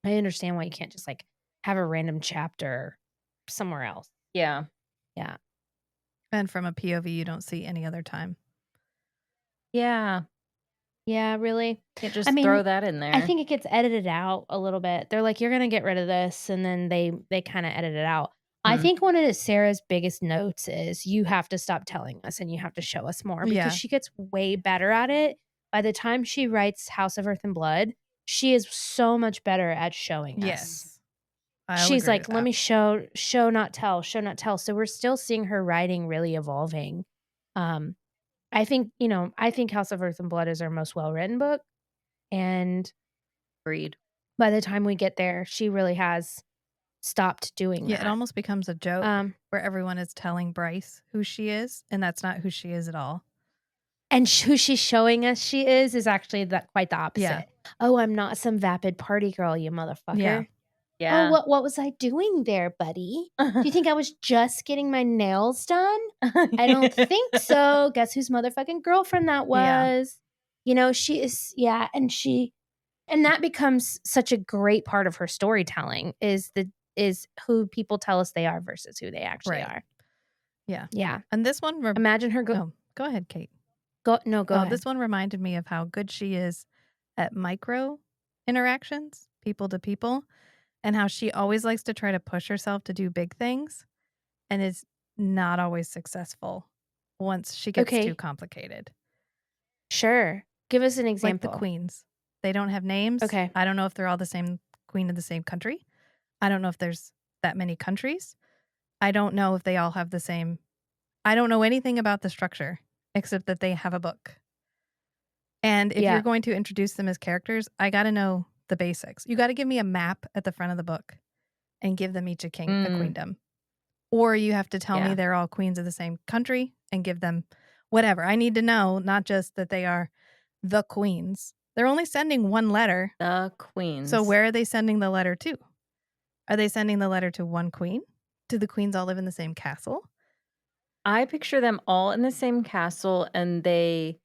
Speaker 2: I understand why you can't just like have a random chapter somewhere else.
Speaker 3: Yeah.
Speaker 2: Yeah.
Speaker 1: And from a POV you don't see any other time.
Speaker 3: Yeah.
Speaker 2: Yeah, really.
Speaker 3: Can't just throw that in there.
Speaker 2: I think it gets edited out a little bit. They're like, you're gonna get rid of this, and then they kind of edit it out. I think one of Sarah's biggest notes is you have to stop telling us and you have to show us more, because
Speaker 1: Yeah.
Speaker 2: she gets way better at it. By the time she writes House of Earth and Blood, she is so much better at showing us.
Speaker 1: Yes.
Speaker 2: She's like, let me show, not tell, show, not tell. So we're still seeing her writing really evolving. I think, House of Earth and Blood is our most well-written book. And
Speaker 3: Agreed.
Speaker 2: by the time we get there, she really has stopped doing that.
Speaker 1: Yeah, it almost becomes a joke where everyone is telling Bryce who she is, and that's not who she is at all.
Speaker 2: And who she's showing us she is actually quite the opposite.
Speaker 1: Yeah.
Speaker 2: Oh, I'm not some vapid party girl, you motherfucker.
Speaker 1: Yeah.
Speaker 3: Yeah.
Speaker 2: Oh, what was I doing there, buddy? Do you think I was just getting my nails done? I don't think so. Guess whose motherfucking girlfriend that was?
Speaker 1: Yeah.
Speaker 2: She is, and that becomes such a great part of her storytelling is who people tell us they are versus who they actually are.
Speaker 1: Yeah.
Speaker 2: Yeah.
Speaker 1: And this one,
Speaker 2: Imagine her
Speaker 1: go ahead, Kate.
Speaker 2: Go ahead.
Speaker 1: This one reminded me of how good she is at micro interactions, people to people, and how she always likes to try to push herself to do big things and is not always successful once she gets too complicated.
Speaker 2: Sure. Give us an example.
Speaker 1: Like the queens. They don't have names.
Speaker 2: Okay.
Speaker 1: I don't know if they're all the same queen of the same country. I don't know if there's that many countries. I don't know if they all have the same. I don't know anything about the structure except that they have a book. And if you're going to introduce them as characters, I got to know the basics. You got to give me a map at the front of the book and give them each a queendom. Or you have to tell me they're all queens of the same country and give them whatever. I need to know, not just that they are the queens. They're only sending one letter.
Speaker 3: The queens.
Speaker 1: So where are they sending the letter to? Are they sending the letter to one queen? Do the queens all live in the same castle?
Speaker 3: I picture them all in the same castle and they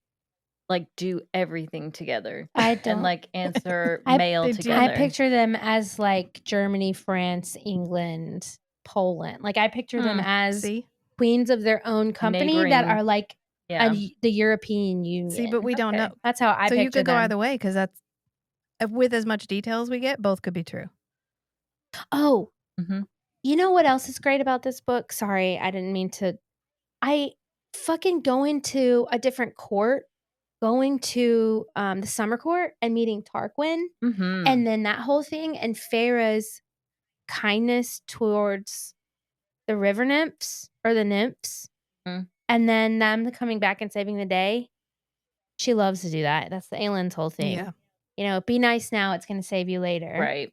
Speaker 3: like do everything together
Speaker 2: I
Speaker 3: and
Speaker 2: don't.
Speaker 3: like answer
Speaker 2: I-
Speaker 3: mail
Speaker 1: they do.
Speaker 3: together.
Speaker 2: I picture them as like Germany, France, England, Poland. Like I picture them as
Speaker 1: See?
Speaker 2: queens of their own company that
Speaker 3: Neighboring-
Speaker 2: are like
Speaker 3: yeah.
Speaker 2: the European Union.
Speaker 1: See, but we don't
Speaker 3: Okay.
Speaker 1: know.
Speaker 2: That's how I
Speaker 1: So
Speaker 2: picture
Speaker 1: you could go
Speaker 2: them.
Speaker 1: either way because that's with as much detail as we get, both could be true.
Speaker 2: Oh,
Speaker 3: Mhm.
Speaker 2: you know what else is great about this book? Sorry, I didn't mean to. I fucking going to a different court, going to the summer court and meeting Tarquin,
Speaker 3: Mhm.
Speaker 2: and then that whole thing, and Feyre's kindness towards the river nymphs or the nymphs,
Speaker 3: Mm.
Speaker 2: and then them coming back and saving the day. She loves to do that. That's the Aelin's whole thing.
Speaker 1: Yeah.
Speaker 2: You know, be nice now, it's going to save you later.
Speaker 3: Right.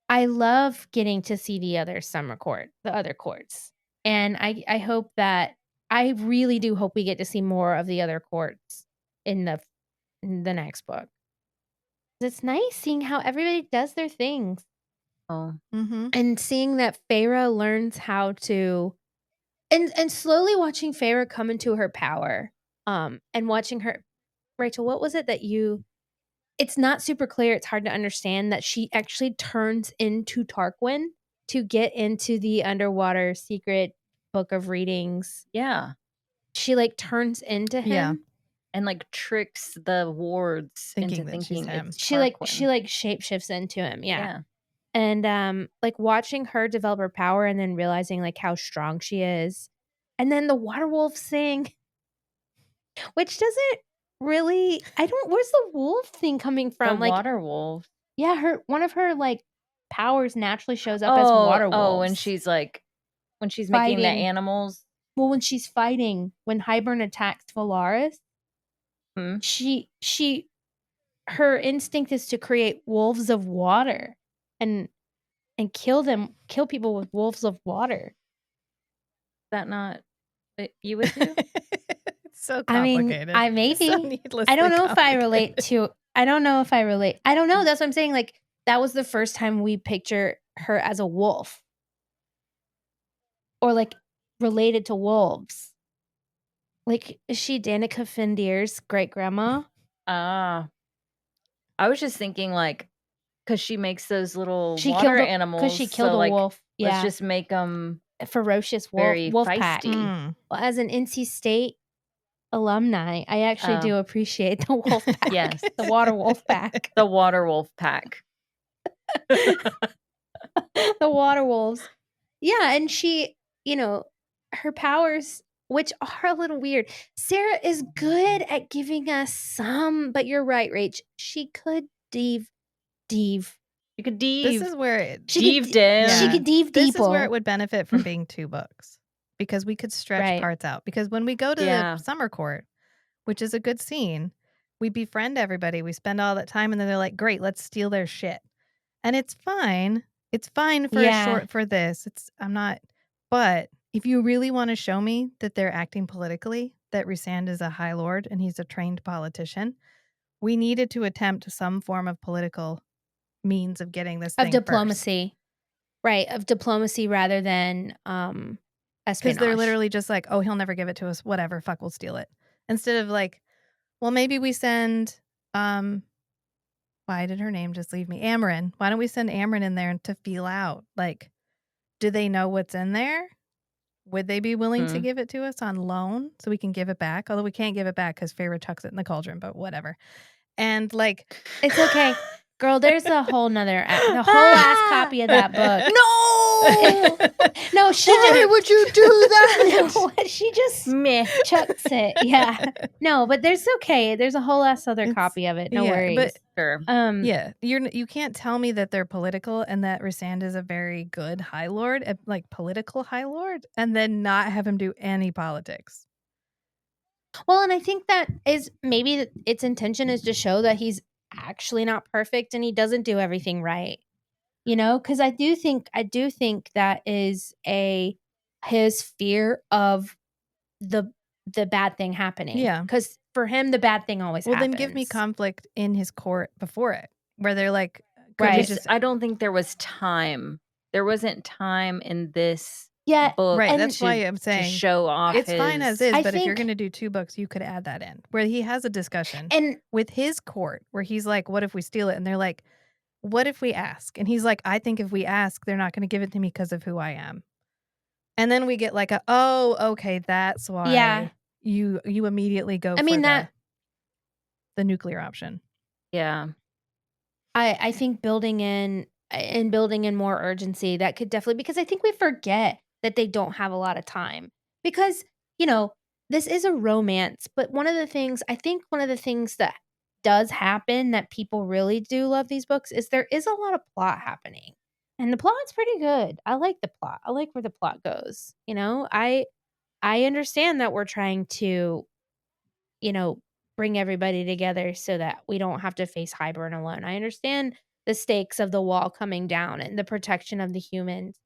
Speaker 2: I love getting to see the other summer court, the other courts. And I hope that, I really do hope we get to see more of the other courts in the next book. It's nice seeing how everybody does their things
Speaker 3: Oh.
Speaker 1: Mm-hmm.
Speaker 2: and seeing that Feyre learns how to, and slowly watching Feyre come into her power. And watching her, Rachel, what was it that it's not super clear. It's hard to understand that she actually turns into Tarquin to get into the underwater secret book of readings.
Speaker 3: Yeah.
Speaker 2: She like turns into him.
Speaker 1: Yeah.
Speaker 3: And like tricks the wards
Speaker 1: Thinking
Speaker 3: into
Speaker 1: that she's
Speaker 3: thinking
Speaker 1: him.
Speaker 3: it's
Speaker 2: She
Speaker 3: Tarquin.
Speaker 2: like shapeshifts into him. Yeah.
Speaker 3: Yeah.
Speaker 2: And like watching her develop her power and then realizing like how strong she is. And then the water wolf thing, which doesn't really, where's the wolf thing coming from?
Speaker 3: The
Speaker 2: Like,
Speaker 3: water wolf.
Speaker 2: yeah, one of her like powers naturally shows up as water wolves.
Speaker 3: Oh, when she's making the
Speaker 2: Fighting.
Speaker 3: animals.
Speaker 2: Well, when she's fighting, when Hybern attacks Valaris,
Speaker 3: Hmm.
Speaker 2: her instinct is to create wolves of water and kill people with wolves of water.
Speaker 3: Is that not you would do?
Speaker 1: It's so
Speaker 2: I mean,
Speaker 1: complicated.
Speaker 2: I maybe.
Speaker 1: So needlessly
Speaker 2: I don't know if I relate
Speaker 1: complicated.
Speaker 2: to. I don't know if I relate. I don't know. That's what I'm saying. Like that was the first time we picture her as a wolf, or like related to wolves. Like, is she Danica Fendir's great grandma?
Speaker 3: I was just thinking like, because she makes those little
Speaker 2: She
Speaker 3: water
Speaker 2: killed
Speaker 3: animals.
Speaker 2: because she killed
Speaker 3: so,
Speaker 2: a
Speaker 3: like,
Speaker 2: wolf. Yeah,
Speaker 3: Let's just make them
Speaker 2: a ferocious
Speaker 3: very
Speaker 2: wolf pack.
Speaker 3: feisty.
Speaker 1: Mm.
Speaker 2: Well, as an NC State alumni, I actually do appreciate the wolf pack.
Speaker 3: Yes.
Speaker 2: The water wolf pack.
Speaker 3: The water wolf pack.
Speaker 2: The water wolves. Yeah, and she, her powers, which are a little weird. Sarah is good at giving us some, but you're right, Rach. She could deeve.
Speaker 3: You could deeve.
Speaker 1: This is where it
Speaker 2: She could deeve
Speaker 1: This
Speaker 2: people.
Speaker 1: is where it would benefit from being 2 books because we could stretch
Speaker 2: Right.
Speaker 1: parts out. Because when we go to the summer court, which is a good scene, we befriend everybody. We spend all that time, and then they're like, "Great, let's steal their shit," and it's fine. It's fine for a short for this. But if you really want to show me that they're acting politically, that Rhysand is a high lord and he's a trained politician, we needed to attempt some form of political means of getting this thing
Speaker 2: of diplomacy. Right, of diplomacy rather than espionage.
Speaker 1: Because they're literally just like, oh, he'll never give it to us. Whatever, fuck, we'll steal it. Instead of like, well, maybe we send why did her name just leave me? Amarin. Why don't we send Amarin in there to feel out? Like, do they know what's in there? Would they be willing to give it to us on loan so we can give it back? Although we can't give it back because Feyre chucks it in the cauldron, but whatever. And like,
Speaker 2: it's okay. Girl, there's a whole nother the whole ass copy of that book. No, she
Speaker 3: Why would you do that?
Speaker 2: No, she just chucks it. Yeah. No, but there's okay. There's a whole ass other copy of it. No worries.
Speaker 1: But
Speaker 3: Sure.
Speaker 1: yeah, you can't tell me that they're political and that Rhysand is a very good High Lord, like political High Lord, and then not have him do any politics.
Speaker 2: Well, and I think that is maybe its intention is to show that he's actually not perfect and he doesn't do everything right. Because I do think that is his fear of the bad thing happening.
Speaker 1: Yeah.
Speaker 2: Because for him, the bad thing always
Speaker 1: Well,
Speaker 2: happens.
Speaker 1: then give me conflict in his court before it, where they're like, could
Speaker 2: Right.
Speaker 1: we
Speaker 3: I
Speaker 1: just
Speaker 3: don't think there was time. There wasn't time in this
Speaker 2: Yeah,
Speaker 3: book
Speaker 1: right?
Speaker 2: and
Speaker 1: That's why I'm
Speaker 3: to
Speaker 1: saying
Speaker 3: show off
Speaker 1: it's fine as
Speaker 3: his
Speaker 1: is.
Speaker 2: I
Speaker 1: But if you're
Speaker 2: think-
Speaker 1: going to do 2 books, you could add that in where he has a discussion
Speaker 2: and
Speaker 1: with his court where he's like, "What if we steal it?" And they're like, "What if we ask?" And he's like, "I think if we ask, they're not going to give it to me because of who I am." And then we get like a, "Oh, okay, that's why
Speaker 2: Yeah.
Speaker 1: you immediately go
Speaker 2: I mean,
Speaker 1: for the nuclear option."
Speaker 3: Yeah.
Speaker 2: I think building in more urgency, that could definitely, because I think we forget that they don't have a lot of time. Because, this is a romance, but one of the things that does happen that people really do love these books is there is a lot of plot happening. And the plot's pretty good. I like the plot. I like where the plot goes. I understand that we're trying to, bring everybody together so that we don't have to face Hybern alone. I understand the stakes of the wall coming down and the protection of the humans.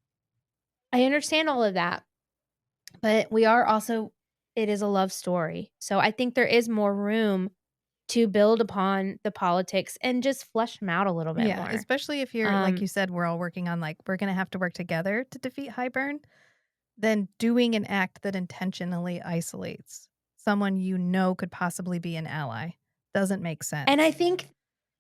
Speaker 2: I understand all of that. But it is a love story. So I think there is more room to build upon the politics and just flesh them out a little bit
Speaker 1: Yeah,
Speaker 2: more.
Speaker 1: especially if you're like you said, we're all working on like we're going to have to work together to defeat Hybern. Then doing an act that intentionally isolates someone could possibly be an ally doesn't make sense.
Speaker 2: And I think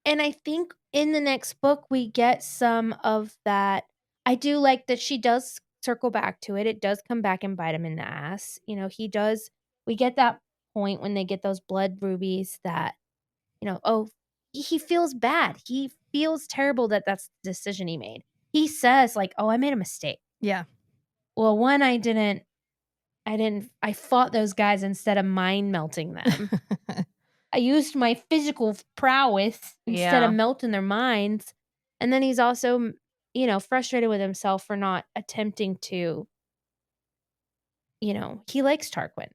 Speaker 2: in the next book we get some of that. I do like that she does circle back to it. It does come back and bite him in the ass. He does. We get that point when they get those blood rubies that, oh, he feels bad. He feels terrible that that's the decision he made. He says like, "Oh, I made a mistake."
Speaker 1: Yeah.
Speaker 2: Well, one, I fought those guys instead of mind melting them. I used my physical prowess instead of
Speaker 3: Yeah.
Speaker 2: melting their minds. And then he's also, frustrated with himself for not attempting to, he likes Tarquin.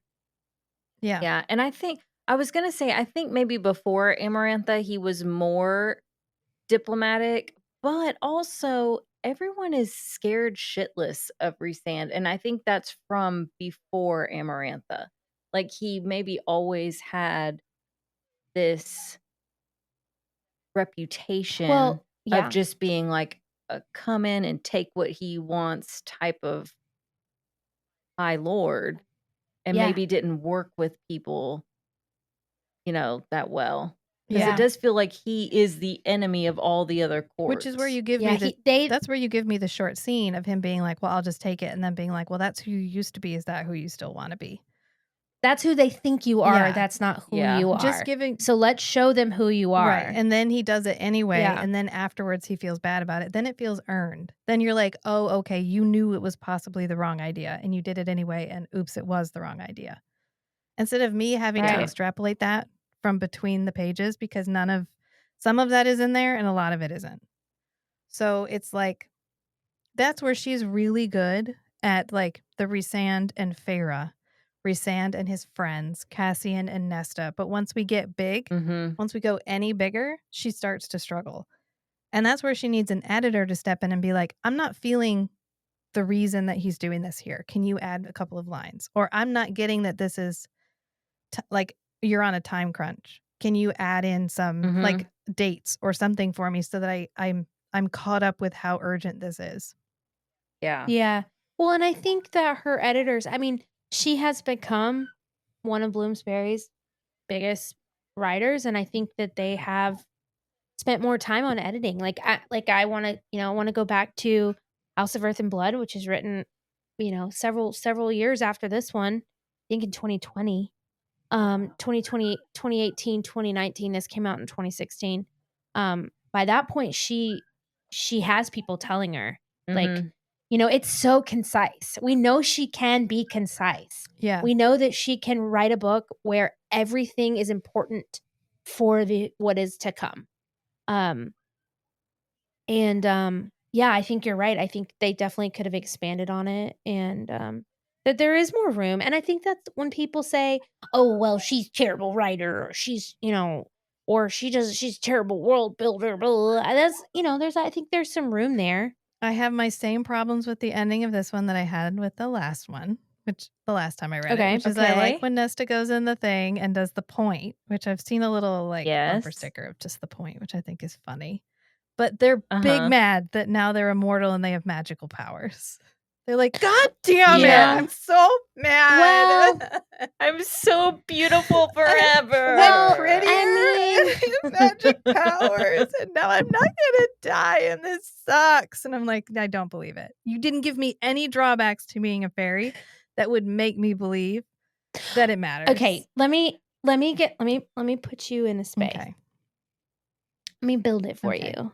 Speaker 1: Yeah.
Speaker 3: Yeah. And I think I think maybe before Amarantha he was more diplomatic, but also everyone is scared shitless of Rhysand, and I think that's from before Amarantha. Like he maybe always had this reputation
Speaker 2: Well, yeah.
Speaker 3: of just being like a come in and take what he wants type of high lord, and
Speaker 2: Yeah.
Speaker 3: maybe didn't work with people, that well. Because
Speaker 1: Yeah.
Speaker 3: it does feel like he is the enemy of all the other courts.
Speaker 1: Which is where you give
Speaker 2: Yeah,
Speaker 1: me that's where you give me the short scene of him being like, "Well, I'll just take it," and then being like, "Well, that's who you used to be. Is that who you still want to be?"
Speaker 2: That's who they think you are.
Speaker 1: Yeah.
Speaker 2: That's not who
Speaker 3: Yeah.
Speaker 2: you are.
Speaker 1: Just giving
Speaker 2: So let's show them who you are.
Speaker 1: right, and then he does it anyway,
Speaker 2: Yeah.
Speaker 1: and then afterwards he feels bad about it. Then it feels earned. Then you're like, "Oh, okay, you knew it was possibly the wrong idea, and you did it anyway, and oops, it was the wrong idea." Instead of me having to
Speaker 2: Right.
Speaker 1: extrapolate that from between the pages because some of that is in there and a lot of it isn't. So it's like that's where she's really good at like the Rhysand and Feyre, Rhysand and his friends, Cassian and Nesta. But once we get big,
Speaker 3: Mm-hmm.
Speaker 1: once we go any bigger, she starts to struggle. And that's where she needs an editor to step in and be like, "I'm not feeling the reason that he's doing this here. Can you add a couple of lines?" Or "I'm not getting that this is like you're on a time crunch. Can you add in some like dates or something for me so that I'm caught up with how urgent this is?"
Speaker 3: Yeah.
Speaker 2: Yeah. Well, and I think that her editors, I mean, she has become one of Bloomsbury's biggest writers, and I think that they have spent more time on editing. I want to go back to House of Earth and Blood, which is written, several years after this one. I think in 2020. 2020, 2018, 2019. This came out in 2016. By that point she has people telling her like, it's so concise. We know she can be concise.
Speaker 1: Yeah.
Speaker 2: We know that she can write a book where everything is important for what is to come. Yeah, I think you're right. I think they definitely could have expanded on it, and that there is more room. And I think that's when people say, "Oh, well, she's terrible writer, or she's, or she's terrible world builder." Blah, blah, blah. That's, I think there's some room there.
Speaker 1: I have my same problems with the ending of this one that I had with the last one which the last time I read
Speaker 2: Okay.
Speaker 1: it, which is I like
Speaker 3: Okay.
Speaker 1: when Nesta goes in the thing and does the point, which I've seen a little like bumper
Speaker 3: Yes.
Speaker 1: sticker of just the point, which I think is funny. But they're big
Speaker 3: Uh-huh.
Speaker 1: mad that now they're immortal and they have magical powers. They're like, God damn
Speaker 3: Yeah.
Speaker 1: it, I'm so mad.
Speaker 3: I'm so beautiful
Speaker 1: I'm
Speaker 3: forever.
Speaker 1: prettier and I have magic powers, and now I'm not gonna die, and this sucks. And I'm like, I don't believe it. You didn't give me any drawbacks to being a fairy that would make me believe that it matters.
Speaker 2: Okay, let me put you in a space.
Speaker 1: Okay.
Speaker 2: Let me build it for
Speaker 1: Okay.
Speaker 2: you.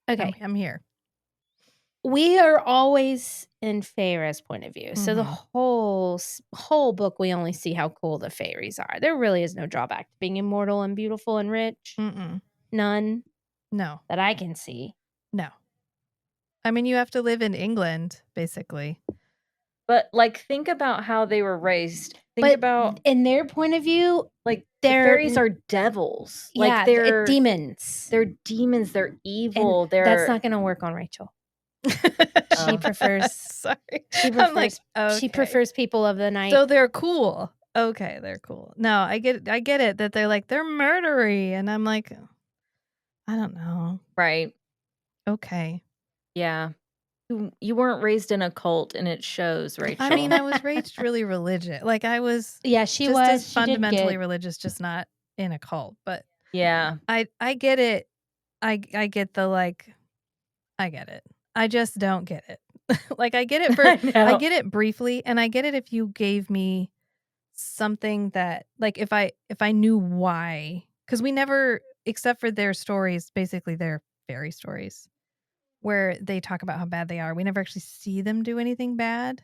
Speaker 2: Okay.
Speaker 1: I'm here.
Speaker 2: We are always in Feyre's point of view. So the whole book, we only see how cool the fairies are. There really is no drawback to being immortal and beautiful and rich. None
Speaker 1: No.
Speaker 2: that I can see.
Speaker 1: No. I mean, you have to live in England, basically.
Speaker 3: But like, think about how they were raised. Think
Speaker 2: But
Speaker 3: about
Speaker 2: in their point of view,
Speaker 3: like the
Speaker 2: they're
Speaker 3: fairies are devils.
Speaker 2: yeah,
Speaker 3: Like they're
Speaker 2: demons.
Speaker 3: They're demons. They're
Speaker 2: And
Speaker 3: evil.
Speaker 2: that's not going to work on Rachel. She prefers.
Speaker 1: Sorry.
Speaker 2: She prefers.
Speaker 1: I'm like,
Speaker 2: She
Speaker 1: okay.
Speaker 2: prefers people of the night.
Speaker 1: So they're cool. Okay, they're cool. No, I get it that they're like they're murdery, and I'm like, I don't know.
Speaker 3: right.
Speaker 1: Okay.
Speaker 3: Yeah. You weren't raised in a cult, and it shows, Rachel.
Speaker 1: I mean, I was raised really religious. Like I was.
Speaker 2: Yeah, she
Speaker 1: just
Speaker 2: was
Speaker 1: as
Speaker 2: She did
Speaker 1: fundamentally
Speaker 2: good.
Speaker 1: religious, just not in a cult. But
Speaker 3: yeah.
Speaker 1: I get it. I get the like. I get it. I just don't get it. Like I get it for.
Speaker 3: I know.
Speaker 1: I get it briefly, and I get it if you gave me something that like if I knew why, because we never, except for their stories, basically their fairy stories where they talk about how bad they are, we never actually see them do anything bad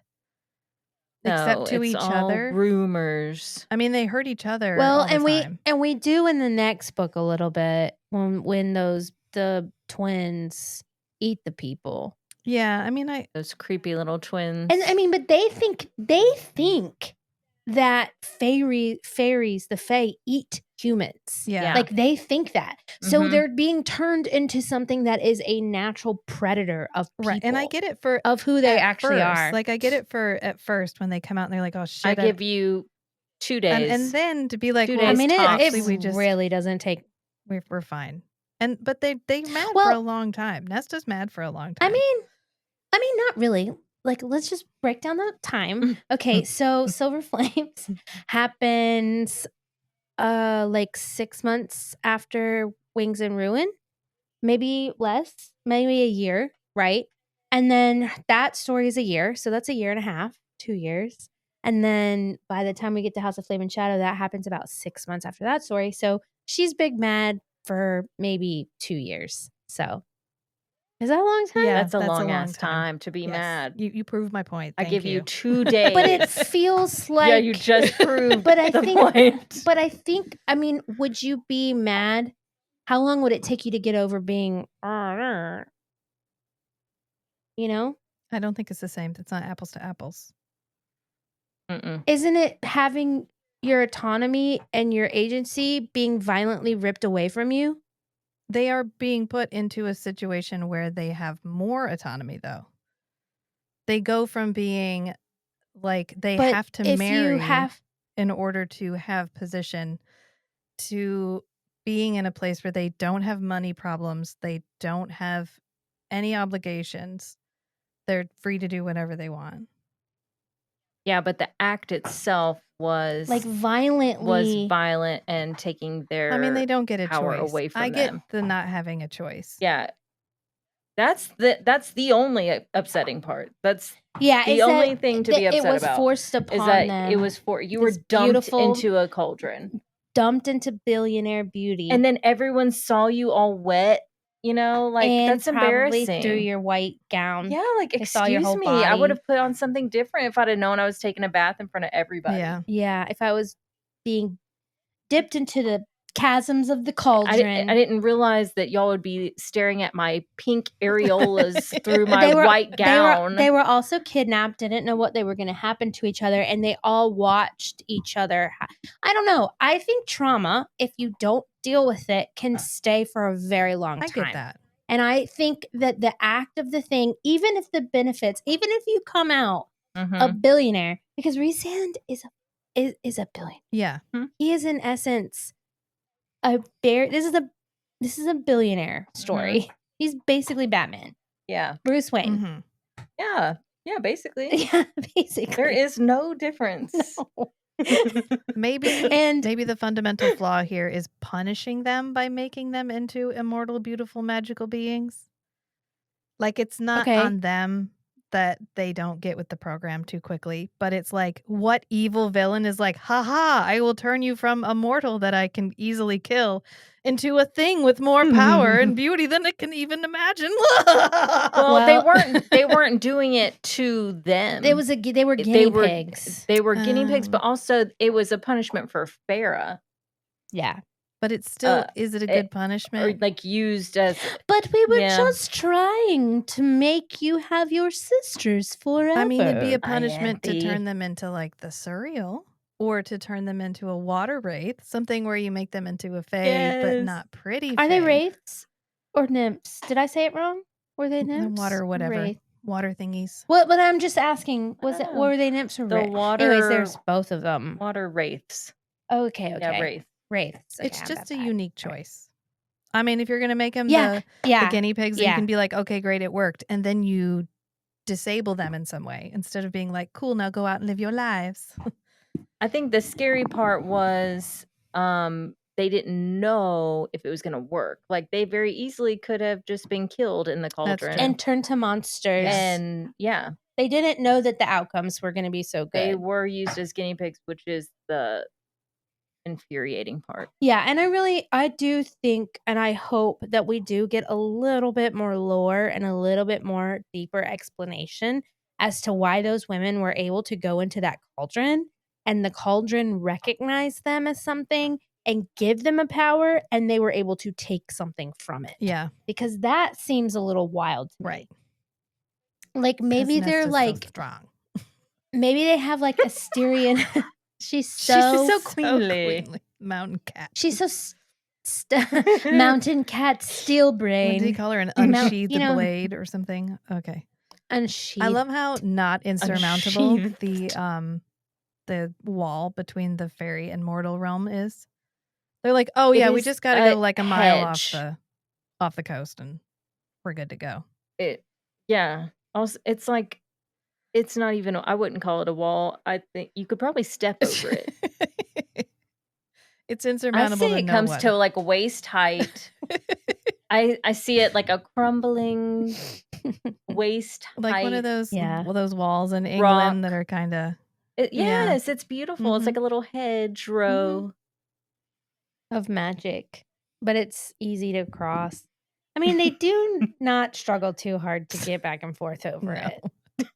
Speaker 1: except to
Speaker 3: it's
Speaker 1: each
Speaker 3: all
Speaker 1: other.
Speaker 3: rumors.
Speaker 1: I mean, they hurt each other
Speaker 2: Well,
Speaker 1: all the time.
Speaker 2: we do in the next book a little bit when the twins eat the people.
Speaker 1: Yeah, I mean,
Speaker 3: Those creepy little twins.
Speaker 2: And I mean, but they think that fairies, the fae, eat humans.
Speaker 1: yeah.
Speaker 2: Like they think that. So
Speaker 3: Mhm.
Speaker 2: they're being turned into something that is a natural predator of people.
Speaker 1: Right, and I get it for
Speaker 2: of who they
Speaker 1: at
Speaker 2: actually
Speaker 1: first.
Speaker 2: are.
Speaker 1: Like I get it for at first when they come out and they're like, oh shit.
Speaker 3: I give you 2 days.
Speaker 1: and then to be like,
Speaker 3: 2
Speaker 1: well,
Speaker 2: I
Speaker 3: days
Speaker 2: mean,
Speaker 3: tops.
Speaker 1: actually,
Speaker 2: it
Speaker 1: we just
Speaker 2: really doesn't take.
Speaker 1: we're fine. But they mad for
Speaker 2: Well-
Speaker 1: a long time. Nesta's mad for a long time.
Speaker 2: I mean, not really. Like, let's just break down the time. Okay, so Silver Flames happens like 6 months after Wings and Ruin. Maybe less, maybe a year, right? And then that story is a year, so that's a year and a half, 2 years. And then by the time we get to House of Flame and Shadow, that happens about 6 months after that story. So she's big mad for maybe 2 years. So is that a long time?
Speaker 1: Yeah,
Speaker 3: That's a
Speaker 1: that's a
Speaker 3: long
Speaker 1: long
Speaker 3: ass
Speaker 1: time.
Speaker 3: time to be
Speaker 1: Yes.
Speaker 3: mad.
Speaker 1: You proved my point.
Speaker 3: I
Speaker 1: Thank
Speaker 3: give you
Speaker 1: you
Speaker 3: 2 days.
Speaker 2: But it feels like
Speaker 3: yeah, you just proved
Speaker 2: But I
Speaker 3: the
Speaker 2: think-
Speaker 3: point.
Speaker 2: But I think, I mean, would you be mad? How long would it take you to get over being, you know?
Speaker 1: I don't think it's the same. It's not apples to apples.
Speaker 3: Mm-mm.
Speaker 2: Isn't it having your autonomy and your agency being violently ripped away from you?
Speaker 1: They are being put into a situation where they have more autonomy, though. They go from being like they
Speaker 2: But
Speaker 1: have to
Speaker 2: if
Speaker 1: marry
Speaker 2: you have,
Speaker 1: in order to have position to being in a place where they don't have money problems. They don't have any obligations. They're free to do whatever they want.
Speaker 3: Yeah, but the act itself was
Speaker 2: like, violently.
Speaker 3: violent and taking their
Speaker 1: I mean, they don't get a
Speaker 3: power
Speaker 1: choice.
Speaker 3: away from
Speaker 1: I get
Speaker 3: them.
Speaker 1: the not having a choice.
Speaker 3: Yeah. That's the only upsetting part. That's
Speaker 2: Yeah,
Speaker 3: the
Speaker 2: is that-
Speaker 3: only thing to be
Speaker 2: that
Speaker 3: upset
Speaker 2: it was
Speaker 3: about
Speaker 2: forced upon
Speaker 3: is that
Speaker 2: them,
Speaker 3: it was for you were
Speaker 2: this
Speaker 3: dumped
Speaker 2: beautiful-
Speaker 3: into a cauldron.
Speaker 2: dumped into billionaire beauty.
Speaker 3: And then everyone saw you all wet, you know, like
Speaker 2: and
Speaker 3: that's
Speaker 2: probably
Speaker 3: embarrassing.
Speaker 2: through your white gown.
Speaker 3: Yeah, like
Speaker 2: They saw your
Speaker 3: excuse
Speaker 2: whole
Speaker 3: me. I
Speaker 2: body.
Speaker 3: would have put on something different if I'd have known I was taking a bath in front of everybody.
Speaker 1: Yeah.
Speaker 2: Yeah, if I was being dipped into the chasms of the cauldron.
Speaker 3: I didn't realize that y'all would be staring at my pink areolas through my
Speaker 2: They were-
Speaker 3: white gown.
Speaker 2: They were also kidnapped, didn't know what they were going to happen to each other, and they all watched each other. I don't know. I think trauma, if you don't deal with it, can stay for a very long
Speaker 1: I
Speaker 2: time.
Speaker 1: get that.
Speaker 2: And I think that the act of the thing, even if the benefits, even if you come out a
Speaker 3: Mhm.
Speaker 2: billionaire, because Rhysand is a billionaire.
Speaker 1: Yeah.
Speaker 2: He is in essence this is a billionaire story. He's basically Batman.
Speaker 3: Yeah.
Speaker 2: Bruce Wayne.
Speaker 1: Mhm.
Speaker 3: Yeah. Yeah, basically.
Speaker 2: Yeah, basically.
Speaker 3: There is no difference.
Speaker 2: No.
Speaker 1: Maybe
Speaker 2: And
Speaker 1: maybe the fundamental flaw here is punishing them by making them into immortal, beautiful, magical beings. Like, it's not
Speaker 2: okay.
Speaker 1: on them that they don't get with the program too quickly, but it's like, what evil villain is like, "Ha, I will turn you from a mortal that I can easily kill into a thing with more power and beauty than I can even imagine."
Speaker 3: Well,
Speaker 2: Well-
Speaker 3: they weren't doing it to them.
Speaker 2: they were
Speaker 3: They
Speaker 2: guinea
Speaker 3: were
Speaker 2: pigs.
Speaker 3: They were guinea pigs, but
Speaker 1: Oh.
Speaker 3: also it was a punishment for Farah.
Speaker 2: Yeah.
Speaker 1: But it's still is it a good
Speaker 3: Or
Speaker 1: punishment?
Speaker 3: like used as
Speaker 2: But we were
Speaker 3: Yeah.
Speaker 2: just trying to make you have your sisters forever.
Speaker 1: I mean, it'd be a
Speaker 3: I
Speaker 1: punishment to
Speaker 3: auntie.
Speaker 1: turn them into, like, the Surreal, or to turn them into a water wraith, something where you make them into a fae, but
Speaker 3: Yes.
Speaker 1: not pretty
Speaker 2: Are they
Speaker 1: fae.
Speaker 2: wraiths or nymphs? Did I say it wrong? Were they nymphs?
Speaker 1: Water,
Speaker 2: or
Speaker 1: whatever.
Speaker 2: wraith?
Speaker 1: Water thingies.
Speaker 2: What? But I'm just asking.
Speaker 3: Oh.
Speaker 2: Were they nymphs or
Speaker 3: The
Speaker 2: wraiths?
Speaker 3: water-
Speaker 2: Anyways, there's both of them.
Speaker 3: Water wraiths.
Speaker 2: Okay.
Speaker 3: Yeah, wraith.
Speaker 2: Wraiths. Okay,
Speaker 1: It's
Speaker 2: I'm
Speaker 1: just a
Speaker 2: bad.
Speaker 1: unique choice. I mean, if you're gonna make them
Speaker 2: Yeah.
Speaker 1: the
Speaker 2: Yeah.
Speaker 1: guinea pigs, then you
Speaker 2: Yeah.
Speaker 1: can be like, "Okay, great, it worked," and then you disable them in some way instead of being like, "Cool, now go out and live your lives."
Speaker 3: I think the scary part was they didn't know if it was going to work. Like they very easily could have just been killed in the cauldron.
Speaker 1: true.
Speaker 2: And turned to monsters.
Speaker 3: And yeah,
Speaker 2: they didn't know that the outcomes were going to be so good.
Speaker 3: they were used as guinea pigs, which is the infuriating part.
Speaker 2: Yeah, and I do think and I hope that we do get a little bit more lore and a little bit more deeper explanation as to why those women were able to go into that cauldron and the cauldron recognized them as something and give them a power and they were able to take something from it.
Speaker 1: Yeah,
Speaker 2: Because that seems a little wild to me.
Speaker 1: right.
Speaker 2: Like maybe
Speaker 1: 'Cause
Speaker 2: they're
Speaker 1: Nest is
Speaker 2: like
Speaker 1: so strong.
Speaker 2: maybe they have like a Styrian she's
Speaker 3: She's
Speaker 2: so
Speaker 3: just so queenly.
Speaker 1: Mountain cat.
Speaker 2: She's so mountain cat steel brain.
Speaker 1: What did he call her? An
Speaker 2: Mount-
Speaker 1: unsheathed
Speaker 2: you know-
Speaker 1: blade or something? Okay.
Speaker 2: Unsheathed.
Speaker 1: I love how not insurmountable
Speaker 3: Unsheathed.
Speaker 1: the wall between the fairy and mortal realm is. They're like, "Oh
Speaker 3: It
Speaker 1: yeah, we
Speaker 3: is
Speaker 1: just got to
Speaker 3: a
Speaker 1: go like a mile
Speaker 3: hedge.
Speaker 1: off the coast and we're good to go."
Speaker 3: Yeah. Also, it's like it's not even. I wouldn't call it a wall. I think you could probably step over it.
Speaker 1: It's
Speaker 3: I
Speaker 1: insurmountable
Speaker 3: see
Speaker 1: to
Speaker 3: it
Speaker 1: no
Speaker 3: comes
Speaker 1: one.
Speaker 3: to like waist height. I see it like a crumbling waist
Speaker 1: Like
Speaker 3: height.
Speaker 1: one of those
Speaker 2: Yeah.
Speaker 1: those walls in England
Speaker 3: Rock.
Speaker 1: that are kind of
Speaker 3: Yes,
Speaker 1: Yeah.
Speaker 3: it's beautiful. It's like a little hedgerow.
Speaker 2: of magic, but it's easy to cross. I mean, they do not struggle too hard to get back and forth over
Speaker 1: No.
Speaker 2: it.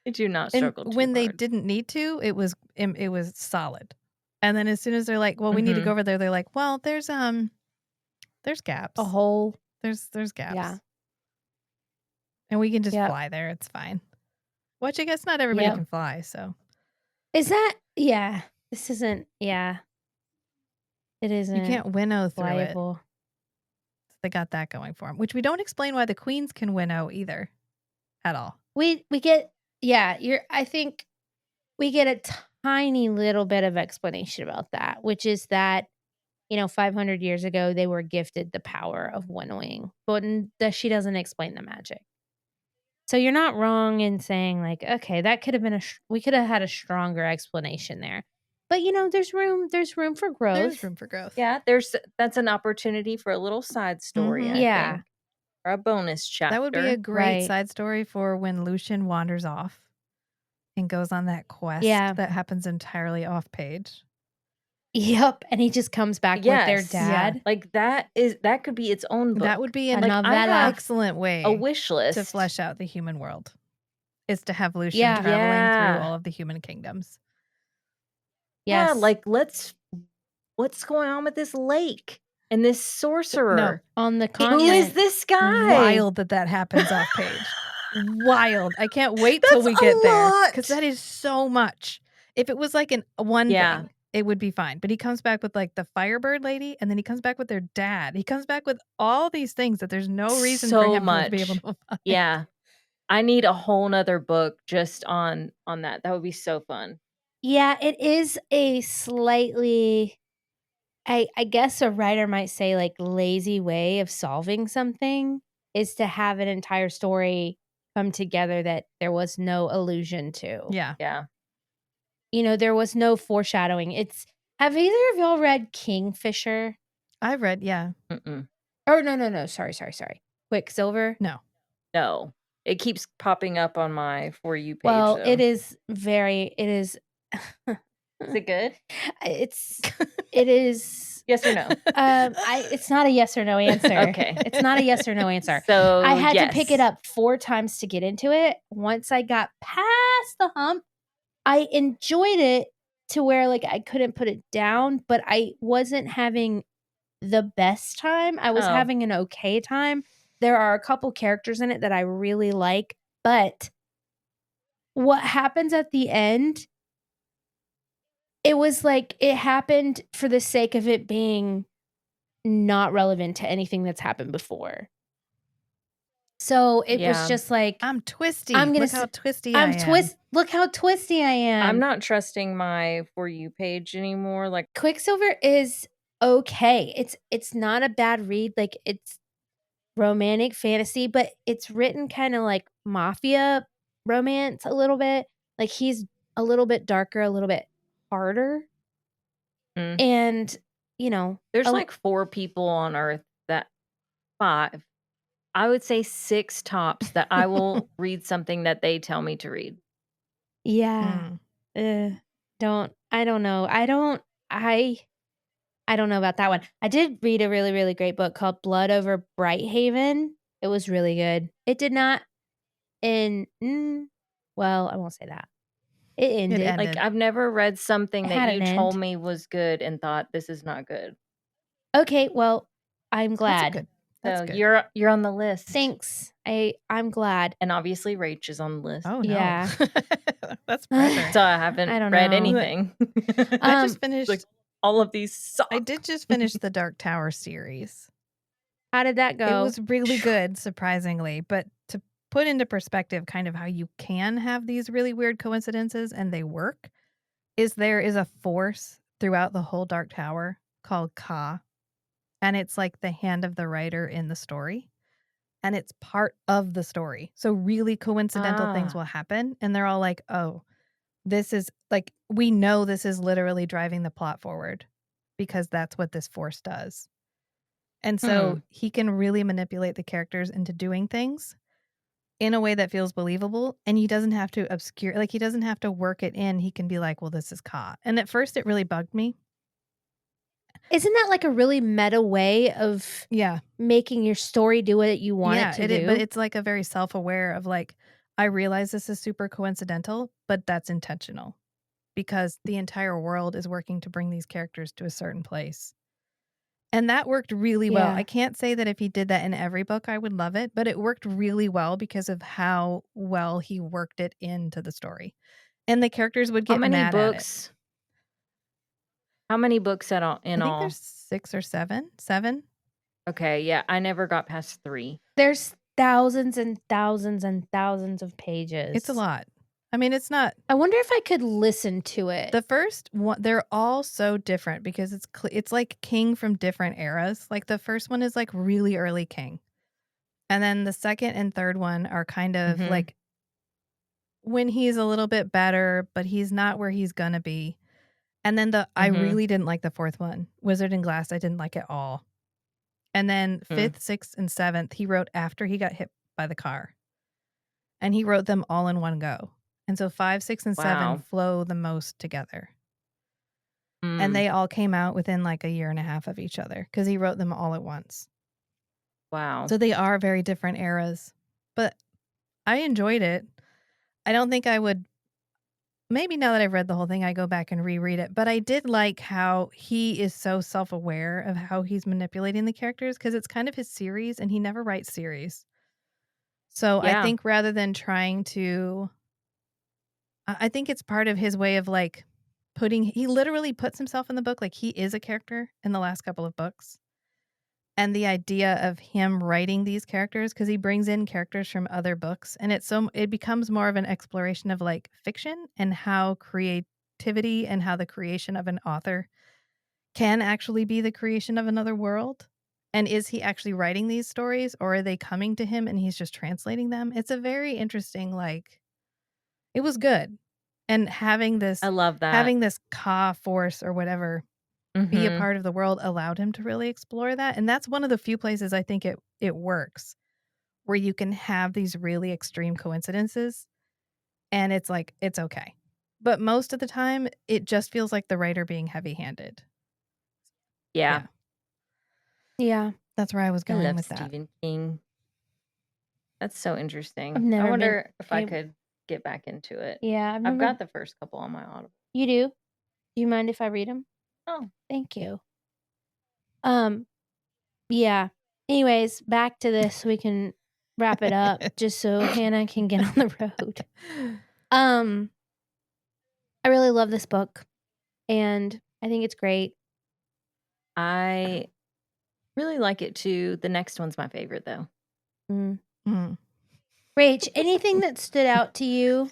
Speaker 3: They do not
Speaker 1: And
Speaker 3: struggle too
Speaker 1: when they
Speaker 3: hard.
Speaker 1: didn't need to, it was solid. And then as soon as they're like, "Well, we need to
Speaker 3: Mhm.
Speaker 1: go over there," they're like, "Well, there's gaps.
Speaker 2: A whole
Speaker 1: There's gaps.
Speaker 2: Yeah.
Speaker 1: And we can just
Speaker 2: Yep.
Speaker 1: fly there. It's fine." Which I guess not everybody
Speaker 2: Yep.
Speaker 1: can fly, so
Speaker 2: Is that this isn't it isn't
Speaker 1: you can't winnow through it.
Speaker 2: flyable.
Speaker 1: They got that going for them, which we don't explain why the queens can winnow either at all.
Speaker 2: We get I think we get a tiny little bit of explanation about that, which is that 500 years ago they were gifted the power of winnowing, but she doesn't explain the magic. So you're not wrong in saying like, okay, that could have been we could have had a stronger explanation there. But there's room for growth.
Speaker 1: There's room for growth.
Speaker 3: Yeah, that's an opportunity for a little side story.
Speaker 1: Mhm.
Speaker 3: I
Speaker 2: Yeah.
Speaker 3: think, or a bonus chapter.
Speaker 1: That would be a great
Speaker 2: Right.
Speaker 1: side story for when Lucian wanders off and goes on that quest
Speaker 2: Yeah.
Speaker 1: that happens entirely off page.
Speaker 2: Yep, and he just comes back with their
Speaker 3: Yes.
Speaker 2: dad.
Speaker 3: Like that could be its own book.
Speaker 1: That would be
Speaker 2: A
Speaker 1: an
Speaker 2: novella.
Speaker 1: excellent way
Speaker 3: a wish list
Speaker 1: to flesh out the human world. Is to have Lucian
Speaker 2: Yeah.
Speaker 1: traveling
Speaker 3: Yeah.
Speaker 1: through all of the human kingdoms.
Speaker 2: Yes.
Speaker 3: Yeah, like what's going on with this lake and this sorcerer?
Speaker 2: on the
Speaker 3: Who
Speaker 2: continent.
Speaker 3: is this guy?
Speaker 1: Wild that happens off page. Wild. I can't wait till
Speaker 3: That's
Speaker 1: we
Speaker 3: a
Speaker 1: get there.
Speaker 3: lot.
Speaker 1: Because that is so much. If it was like one
Speaker 3: Yeah.
Speaker 1: thing, it would be fine. But he comes back with like the Firebird lady, and then he comes back with their dad. He comes back with all these things that there's no reason for
Speaker 3: So
Speaker 1: him to be able
Speaker 3: much.
Speaker 1: to find.
Speaker 3: Yeah. I need a whole nother book just on that. That would be so fun.
Speaker 2: Yeah, it is a slightly I guess a writer might say, like, lazy way of solving something is to have an entire story come together that there was no allusion to.
Speaker 1: Yeah.
Speaker 3: Yeah.
Speaker 2: You know, there was no foreshadowing. Have either of y'all read Kingfisher?
Speaker 1: I've read, yeah.
Speaker 3: Mm-mm.
Speaker 2: Or no, sorry. Quicksilver?
Speaker 1: No.
Speaker 3: No. It keeps popping up on my For You page,
Speaker 2: Well,
Speaker 3: though.
Speaker 2: it is
Speaker 3: Is it good?
Speaker 2: it is
Speaker 3: Yes or no?
Speaker 2: it's not a yes or no answer.
Speaker 3: Okay.
Speaker 2: It's not a yes or no answer.
Speaker 3: So,
Speaker 2: I had to pick it
Speaker 3: yes.
Speaker 2: up 4 times to get into it. Once I got past the hump, I enjoyed it to where, like, I couldn't put it down, but I wasn't having the best time. I was
Speaker 3: Oh.
Speaker 2: having an okay time. There are a couple characters in it that I really like, but what happens at the end, it was like it happened for the sake of it being not relevant to anything that's happened before. So it was
Speaker 3: Yeah.
Speaker 2: just like,
Speaker 1: I'm twisty.
Speaker 2: I'm gonna
Speaker 1: Look how
Speaker 2: s
Speaker 1: twisty I am.
Speaker 2: look how twisty I am.
Speaker 3: I'm not trusting my For You page anymore. Like,
Speaker 2: Quicksilver is okay. It's not a bad read, like, it's romantic fantasy, but it's written kinda like mafia romance a little bit. Like, he's a little bit darker, a little bit harder, and, you know,
Speaker 3: there's
Speaker 2: a
Speaker 3: like 4 people on Earth that 5. I would say 6 tops that I will read something that they tell me to read.
Speaker 2: yeah.
Speaker 1: Mm.
Speaker 2: I don't know. I don't know about that one. I did read a really, really great book called Blood Over Brighthaven. It was really good. It did not well, I won't say that. It ended.
Speaker 1: ended.
Speaker 3: Like, I've never read something
Speaker 2: It
Speaker 3: that
Speaker 2: had
Speaker 3: you
Speaker 2: an
Speaker 3: told
Speaker 2: end.
Speaker 3: me was good and thought, "This is not good."
Speaker 2: Okay, well, I'm
Speaker 1: That's
Speaker 2: glad.
Speaker 1: good. That's
Speaker 3: So,
Speaker 1: good.
Speaker 3: you're on the list.
Speaker 2: Thanks. I'm glad.
Speaker 3: And obviously Rach is on the list.
Speaker 1: Oh, no.
Speaker 2: Yeah.
Speaker 1: That's pressure.
Speaker 3: So, I haven't
Speaker 2: I don't
Speaker 3: read
Speaker 2: know.
Speaker 3: anything.
Speaker 1: I just finished
Speaker 3: Like, all of these suck.
Speaker 1: I did just finish the Dark Tower series.
Speaker 2: How did that
Speaker 1: It
Speaker 2: go?
Speaker 1: was really good, surprisingly, but to put into perspective kind of how you can have these really weird coincidences and they work, is there is a force throughout the whole Dark Tower called Ka, and it's like the hand of the writer in the story, and it's part of the story. So really coincidental things
Speaker 3: Ah.
Speaker 1: will happen, and they're all like, "Oh, this is like we know this is literally driving the plot forward because that's what this force does." And so he can really manipulate the characters into doing things in a way that feels believable, and he doesn't have to obscure like, he doesn't have to work it in. He can be like, "Well, this is Ka." And at first it really bugged me.
Speaker 2: Isn't that like a really meta way of
Speaker 1: Yeah.
Speaker 2: making your story do what you want it to do?
Speaker 1: But it's like a very self-aware of like, I realize this is super coincidental, but that's intentional because the entire world is working to bring these characters to a certain place. And that worked really well.
Speaker 2: Yeah.
Speaker 1: I can't say that if he did that in every book, I would love it, but it worked really well because of how well he worked it into the story. And the characters would
Speaker 3: How
Speaker 1: get
Speaker 3: many
Speaker 1: mad at it.
Speaker 3: books? How many books in
Speaker 1: I think
Speaker 3: all?
Speaker 1: there's 6 or 7. 7?
Speaker 3: Okay, yeah, I never got past 3.
Speaker 2: There's thousands and thousands and thousands of pages.
Speaker 1: It's a lot. I mean, it's not.
Speaker 2: I wonder if I could listen to it.
Speaker 1: The first one, they're all so different because it's like King from different eras. Like the first one is like really early King. And then the second and third one are kind of
Speaker 3: Mhm.
Speaker 1: like when he's a little bit better, but he's not where he's gonna be. And then I really didn't like the fourth one, Wizard and Glass. I didn't like it all. And then fifth, sixth, and seventh, he wrote after he got hit by the car, and he wrote them all in one go. And so 5, 6, and 7
Speaker 3: Wow.
Speaker 1: flow the most together.
Speaker 3: Mm.
Speaker 1: And they all came out within like a year and a half of each other because he wrote them all at once.
Speaker 3: Wow.
Speaker 1: So they are very different eras, but I enjoyed it. I don't think I would. Maybe now that I've read the whole thing, I go back and reread it. But I did like how he is so self-aware of how he's manipulating the characters because it's kind of his series and he never writes series. So I
Speaker 3: Yeah.
Speaker 1: think rather than trying to, I think it's part of his way of like he literally puts himself in the book like he is a character in the last couple of books. And the idea of him writing these characters, because he brings in characters from other books, and it becomes more of an exploration of like fiction and how creativity and how the creation of an author can actually be the creation of another world. And is he actually writing these stories, or are they coming to him and he's just translating them? It's a very interesting, like, it was good. And having
Speaker 3: I love that.
Speaker 1: this Ka force or whatever be a
Speaker 3: Mhm.
Speaker 1: part of the world allowed him to really explore that. And that's one of the few places I think it works, where you can have these really extreme coincidences and it's like, it's okay. But most of the time, it just feels like the writer being heavy-handed.
Speaker 3: Yeah.
Speaker 2: Yeah.
Speaker 1: That's where I was
Speaker 3: I
Speaker 1: going
Speaker 3: love
Speaker 1: with that.
Speaker 3: Stephen King. That's so interesting.
Speaker 2: I've
Speaker 3: I
Speaker 2: never been
Speaker 3: wonder if I
Speaker 2: ab-
Speaker 3: could get back into it.
Speaker 2: Yeah, I've
Speaker 3: I've
Speaker 2: never.
Speaker 3: got the first couple on my Audible.
Speaker 2: You do? Do you mind if I read them?
Speaker 3: Oh,
Speaker 2: Thank you. Yeah. Anyways, back to this so we can wrap it up just so Hannah can get on the road. I really love this book and I think it's great.
Speaker 3: I really like it too. The next one's my favorite though.
Speaker 2: Mm.
Speaker 1: Mm.
Speaker 2: Rach, anything that stood out to you?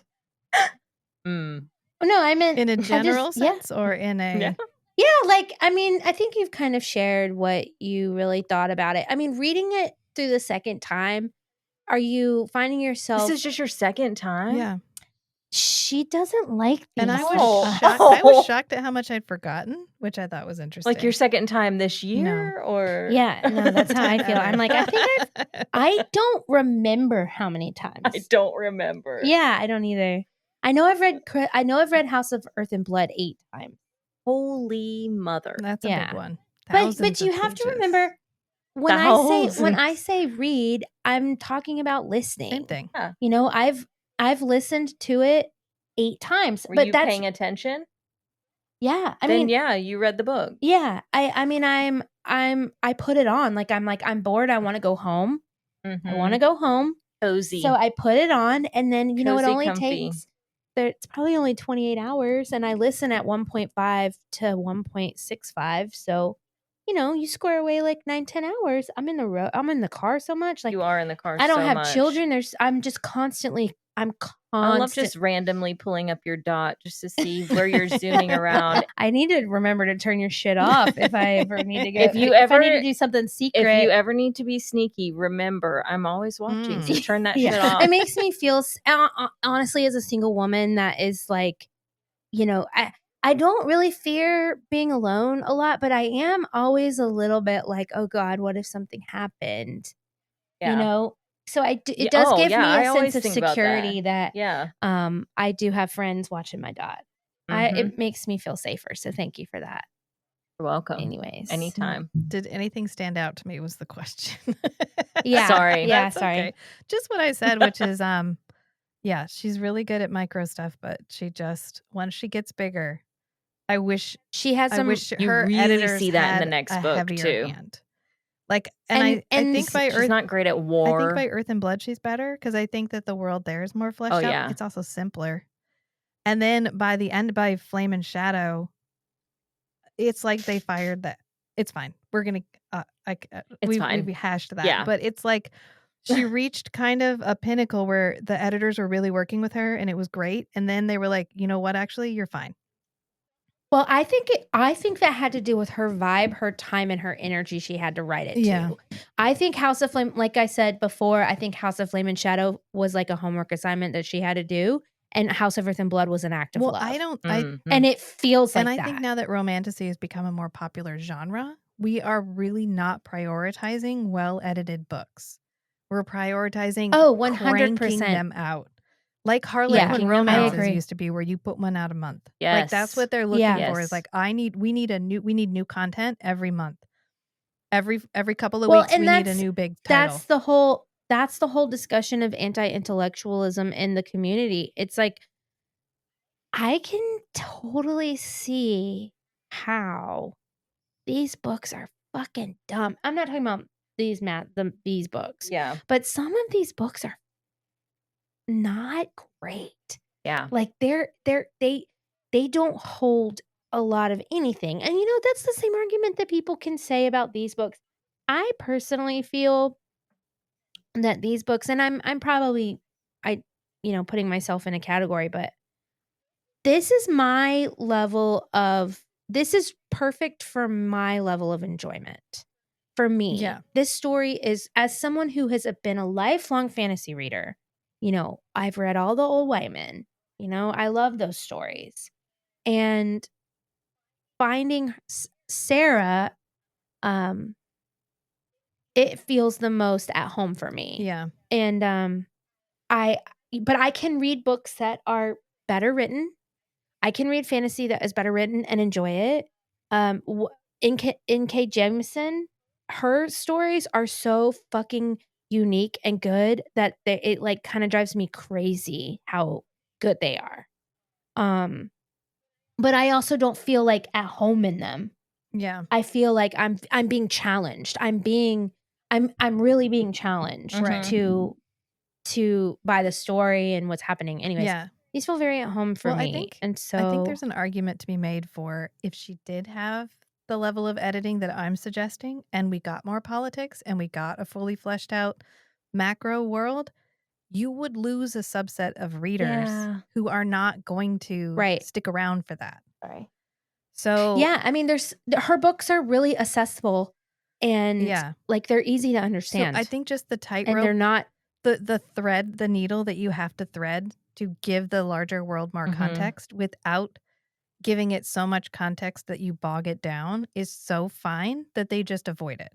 Speaker 3: Mm.
Speaker 2: Oh, no, I meant
Speaker 1: In a
Speaker 2: I just-
Speaker 1: general
Speaker 2: yeah.
Speaker 1: sense or in a
Speaker 3: Yeah.
Speaker 2: Yeah, like, I mean, I think you've kind of shared what you really thought about it. I mean, reading it through the second time, are you finding yourself?
Speaker 3: This is just your second time?
Speaker 1: Yeah.
Speaker 2: She doesn't like these.
Speaker 1: And I was
Speaker 3: Oh.
Speaker 1: shocked. I was shocked at how much I'd forgotten, which I thought was interesting.
Speaker 3: Like your second time this year or
Speaker 2: Yeah, no, that's how I feel. I'm like, I think I don't remember how many times.
Speaker 3: I don't remember.
Speaker 2: Yeah, I don't either. I know I've read House of Earth and Blood 8 times.
Speaker 3: Holy mother.
Speaker 1: That's a
Speaker 2: Yeah.
Speaker 1: big one.
Speaker 2: But
Speaker 1: Thousands
Speaker 2: you
Speaker 1: of
Speaker 2: have to
Speaker 1: pages.
Speaker 2: remember when I
Speaker 3: Thousands.
Speaker 2: say read, I'm talking about listening.
Speaker 1: Same thing.
Speaker 3: Yeah.
Speaker 2: You know, I've listened to it 8 times.
Speaker 3: Were
Speaker 2: but
Speaker 3: you
Speaker 2: that's
Speaker 3: paying attention?
Speaker 2: yeah. I
Speaker 3: Then
Speaker 2: mean,
Speaker 3: yeah, you read the book.
Speaker 2: yeah. I mean, I put it on. I'm bored. I want to go home. I want to go home.
Speaker 3: Cozy.
Speaker 2: So I put it on, and then it
Speaker 3: Cozy,
Speaker 2: only
Speaker 3: comfy.
Speaker 2: takes. It's probably only 28 hours, and I listen at 1.5 to 1.65. So, you square away like 9-10 hours. I'm in the car so much. Like
Speaker 3: You are in the car
Speaker 2: I don't
Speaker 3: so
Speaker 2: have
Speaker 3: much.
Speaker 2: children. I'm just constantly.
Speaker 3: I love just randomly pulling up your dot just to see where you're zooming around.
Speaker 2: I need to remember to turn your shit off if I ever need to go.
Speaker 3: If
Speaker 2: I need to do something secret.
Speaker 3: If you ever need to be sneaky, remember, I'm always watching. So turn that shit off.
Speaker 2: It makes me feel, honestly, as a single woman that is like, I don't really fear being alone a lot, but I am always a little bit like, oh God, what if something happened?
Speaker 3: Yeah.
Speaker 2: So it does give me
Speaker 3: I
Speaker 2: a
Speaker 3: always
Speaker 2: sense of
Speaker 3: think about
Speaker 2: security that
Speaker 3: Yeah.
Speaker 2: I do have friends watching my dot. It makes me feel safer. So thank you for that.
Speaker 3: You're welcome.
Speaker 2: Anyways.
Speaker 3: Anytime.
Speaker 1: Did anything stand out to me was the question.
Speaker 2: Yeah.
Speaker 3: Sorry.
Speaker 2: Yeah,
Speaker 1: That's
Speaker 2: sorry.
Speaker 1: okay. Just what I said, which is yeah, she's really good at micro stuff, but she just once she gets bigger, I wish
Speaker 2: She has some.
Speaker 3: You
Speaker 1: her
Speaker 3: really
Speaker 1: editors
Speaker 3: see that in the
Speaker 1: had
Speaker 3: next
Speaker 1: a
Speaker 3: book,
Speaker 1: heavier
Speaker 3: too.
Speaker 1: hand. Like, and I think by
Speaker 3: she's
Speaker 1: Earth,
Speaker 3: not great at war.
Speaker 1: I think by Earth and Blood she's better because I think that the world there is more fleshed out.
Speaker 3: Yeah.
Speaker 1: It's also simpler. And then by the end, by Flame and Shadow, it's like they fired that. It's fine. We're gonna.
Speaker 3: It's fine.
Speaker 1: We hashed that.
Speaker 3: Yeah.
Speaker 1: But it's like she reached kind of a pinnacle where the editors were really working with her, and it was great. And then they were like, you know what? Actually, you're fine.
Speaker 2: Well, I think that had to do with her vibe, her time, and her energy she had to write it
Speaker 1: Yeah.
Speaker 2: to. I think House of Flame, like I said before, I think House of Flame and Shadow was like a homework assignment that she had to do, and House of Earth and Blood was an act of
Speaker 1: Well,
Speaker 2: love.
Speaker 1: I don't.
Speaker 2: And it feels like
Speaker 1: and I
Speaker 2: that.
Speaker 1: think now that romantasy has become a more popular genre, we are really not prioritizing well-edited books. We're prioritizing
Speaker 2: 100%.
Speaker 1: cranking them out. Like Harlequin
Speaker 3: Cranking them
Speaker 1: romances
Speaker 2: out. I agree.
Speaker 1: used to be, where you put one out a month.
Speaker 3: Yes.
Speaker 1: Like that's what they're looking
Speaker 2: Yeah.
Speaker 1: for. Is
Speaker 3: Yes.
Speaker 1: like we need new content every month. Every couple of
Speaker 2: Well,
Speaker 1: weeks
Speaker 2: and
Speaker 1: we need a
Speaker 2: that's-
Speaker 1: new big title.
Speaker 2: That's the whole discussion of anti-intellectualism in the community. It's like, I can totally see how these books are fucking dumb. I'm not talking about these books.
Speaker 3: Yeah.
Speaker 2: But some of these books are not great.
Speaker 3: Yeah.
Speaker 2: Like they don't hold a lot of anything. And that's the same argument that people can say about these books. I personally feel that these books, and I'm probably putting myself in a category, but this is perfect for my level of enjoyment. For me,
Speaker 1: Yeah.
Speaker 2: this story is, as someone who has been a lifelong fantasy reader, I've read all the Old White Men. I love those stories. And finding Sarah, it feels the most at home for me.
Speaker 1: Yeah.
Speaker 2: And but I can read books that are better written. I can read fantasy that is better written and enjoy it. N.K. Jemisin, her stories are so fucking unique and good that it like kind of drives me crazy how good they are. But I also don't feel like at home in them.
Speaker 1: Yeah.
Speaker 2: I feel like I'm being challenged. I'm really being challenged
Speaker 1: Right.
Speaker 2: to by the story and what's happening. Anyways,
Speaker 1: Yeah.
Speaker 2: these feel very at home for
Speaker 1: Well,
Speaker 2: me.
Speaker 1: I think
Speaker 2: and
Speaker 1: there's an argument to be made for if she did have the level of editing that I'm suggesting, and we got more politics, and we got a fully fleshed out macro world, you would lose a subset of readers
Speaker 3: Yeah.
Speaker 1: who are not going to
Speaker 2: Right.
Speaker 1: stick around for that.
Speaker 2: Right.
Speaker 1: So
Speaker 2: Yeah, I mean, her books are really accessible and
Speaker 1: yeah.
Speaker 2: like they're easy to
Speaker 1: So
Speaker 2: understand.
Speaker 1: I think just the
Speaker 2: and they're
Speaker 1: tightrope,
Speaker 2: not
Speaker 1: the thread, the needle that you have to thread to give the larger world more
Speaker 3: Mhm.
Speaker 1: context without giving it so much context that you bog it down is so fine that they just avoid it.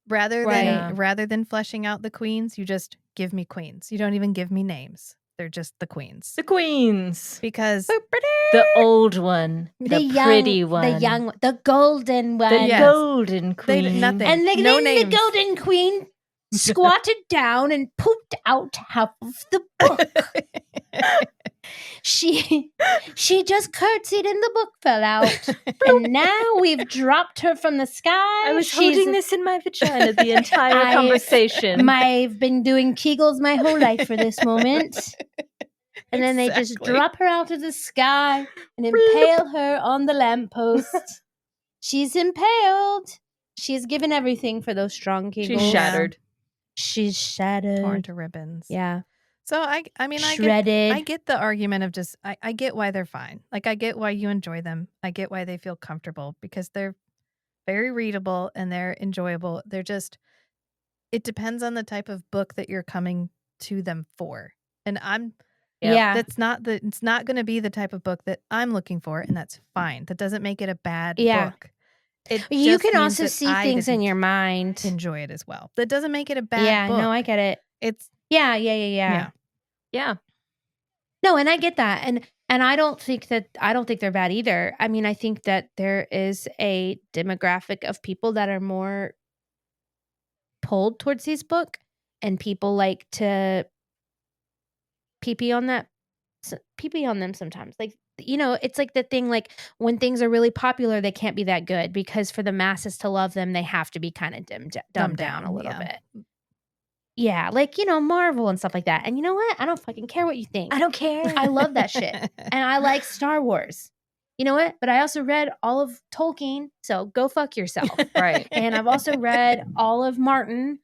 Speaker 1: Rather
Speaker 2: Right.
Speaker 1: than fleshing out the queens, you just give me queens. You don't even give me names. They're just the queens.
Speaker 3: The queens.
Speaker 1: Because
Speaker 3: The old one. The pretty one.
Speaker 2: the golden one.
Speaker 3: The
Speaker 1: Yes.
Speaker 3: golden queen.
Speaker 1: nothing.
Speaker 2: And then
Speaker 1: No
Speaker 2: the
Speaker 1: names.
Speaker 2: golden queen squatted down and pooped out half of the book. She just curtsied and the book fell out. And now we've dropped her from the sky.
Speaker 3: I was holding this in my vagina the entire conversation.
Speaker 2: I've been doing Kegels my whole life for this moment. And then they just
Speaker 1: Exactly.
Speaker 2: drop her out of the sky and impale her on the lamppost. She's impaled. She's given everything for those strong Kegels.
Speaker 3: She's shattered.
Speaker 2: She's shattered.
Speaker 1: Torn to ribbons.
Speaker 2: Yeah.
Speaker 1: So I mean,
Speaker 2: Shredded.
Speaker 1: I get the argument of just I get why they're fine. Like I get why you enjoy them. I get why they feel comfortable because they're very readable and they're enjoyable. They're just it depends on the type of book that you're coming to them for. And
Speaker 2: Yeah.
Speaker 1: it's not going to be the type of book that I'm looking for, and that's fine. That doesn't make it a bad
Speaker 2: Yeah.
Speaker 1: book. It
Speaker 2: You
Speaker 1: just
Speaker 2: can
Speaker 1: means
Speaker 2: also
Speaker 1: that
Speaker 2: see
Speaker 1: I
Speaker 2: things in
Speaker 1: didn't
Speaker 2: your mind.
Speaker 1: enjoy it as well. That doesn't make it a bad
Speaker 2: Yeah,
Speaker 1: book.
Speaker 2: no, I get it.
Speaker 1: It's
Speaker 2: Yeah.
Speaker 3: Yeah.
Speaker 2: No, and I get that. And I don't think they're bad either. I mean, I think that there is a demographic of people that are more pulled towards these book, and people like to pee on them sometimes. Like, it's like the thing, like when things are really popular, they can't be that good because for the masses to love them, they have to be kind of dumbed down a little bit. Yeah, like, Marvel and stuff like that. And you know what? I don't fucking care what you think.
Speaker 3: I don't care.
Speaker 2: I love that shit. And I like Star Wars. You know what? But I also read all of Tolkien, so go fuck yourself.
Speaker 3: Right.
Speaker 2: And I've also read all of Martin.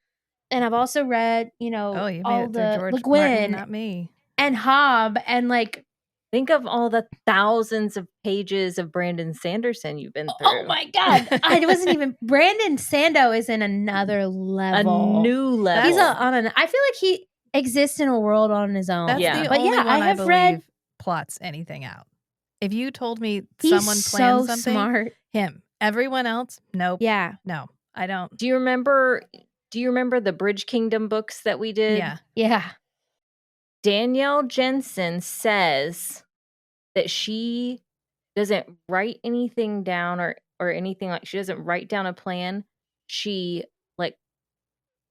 Speaker 2: And I've also read,
Speaker 1: you made
Speaker 2: all
Speaker 1: it through
Speaker 2: the
Speaker 1: George
Speaker 2: Le Guin
Speaker 1: Martin, not me.
Speaker 2: and Hobb and like,
Speaker 3: Think of all the thousands of pages of Brandon Sanderson you've been through.
Speaker 2: oh my God. I wasn't even, Brandon Sando is in another level.
Speaker 3: A new level.
Speaker 2: He's I feel like he exists in a world on his own.
Speaker 1: That's
Speaker 3: Yeah.
Speaker 1: the
Speaker 2: But
Speaker 1: only
Speaker 2: yeah,
Speaker 1: one
Speaker 2: I
Speaker 1: I
Speaker 2: have
Speaker 1: believe
Speaker 2: read,
Speaker 1: plots anything out. If you told me
Speaker 2: he's
Speaker 1: someone planned
Speaker 2: so
Speaker 1: something,
Speaker 2: smart.
Speaker 1: him. Everyone else, nope.
Speaker 2: Yeah.
Speaker 1: No, I don't.
Speaker 3: Do you remember the Bridge Kingdom books that we did?
Speaker 1: Yeah.
Speaker 2: Yeah.
Speaker 3: Danielle Jensen says that she doesn't write anything down or anything, like she doesn't write down a plan. She like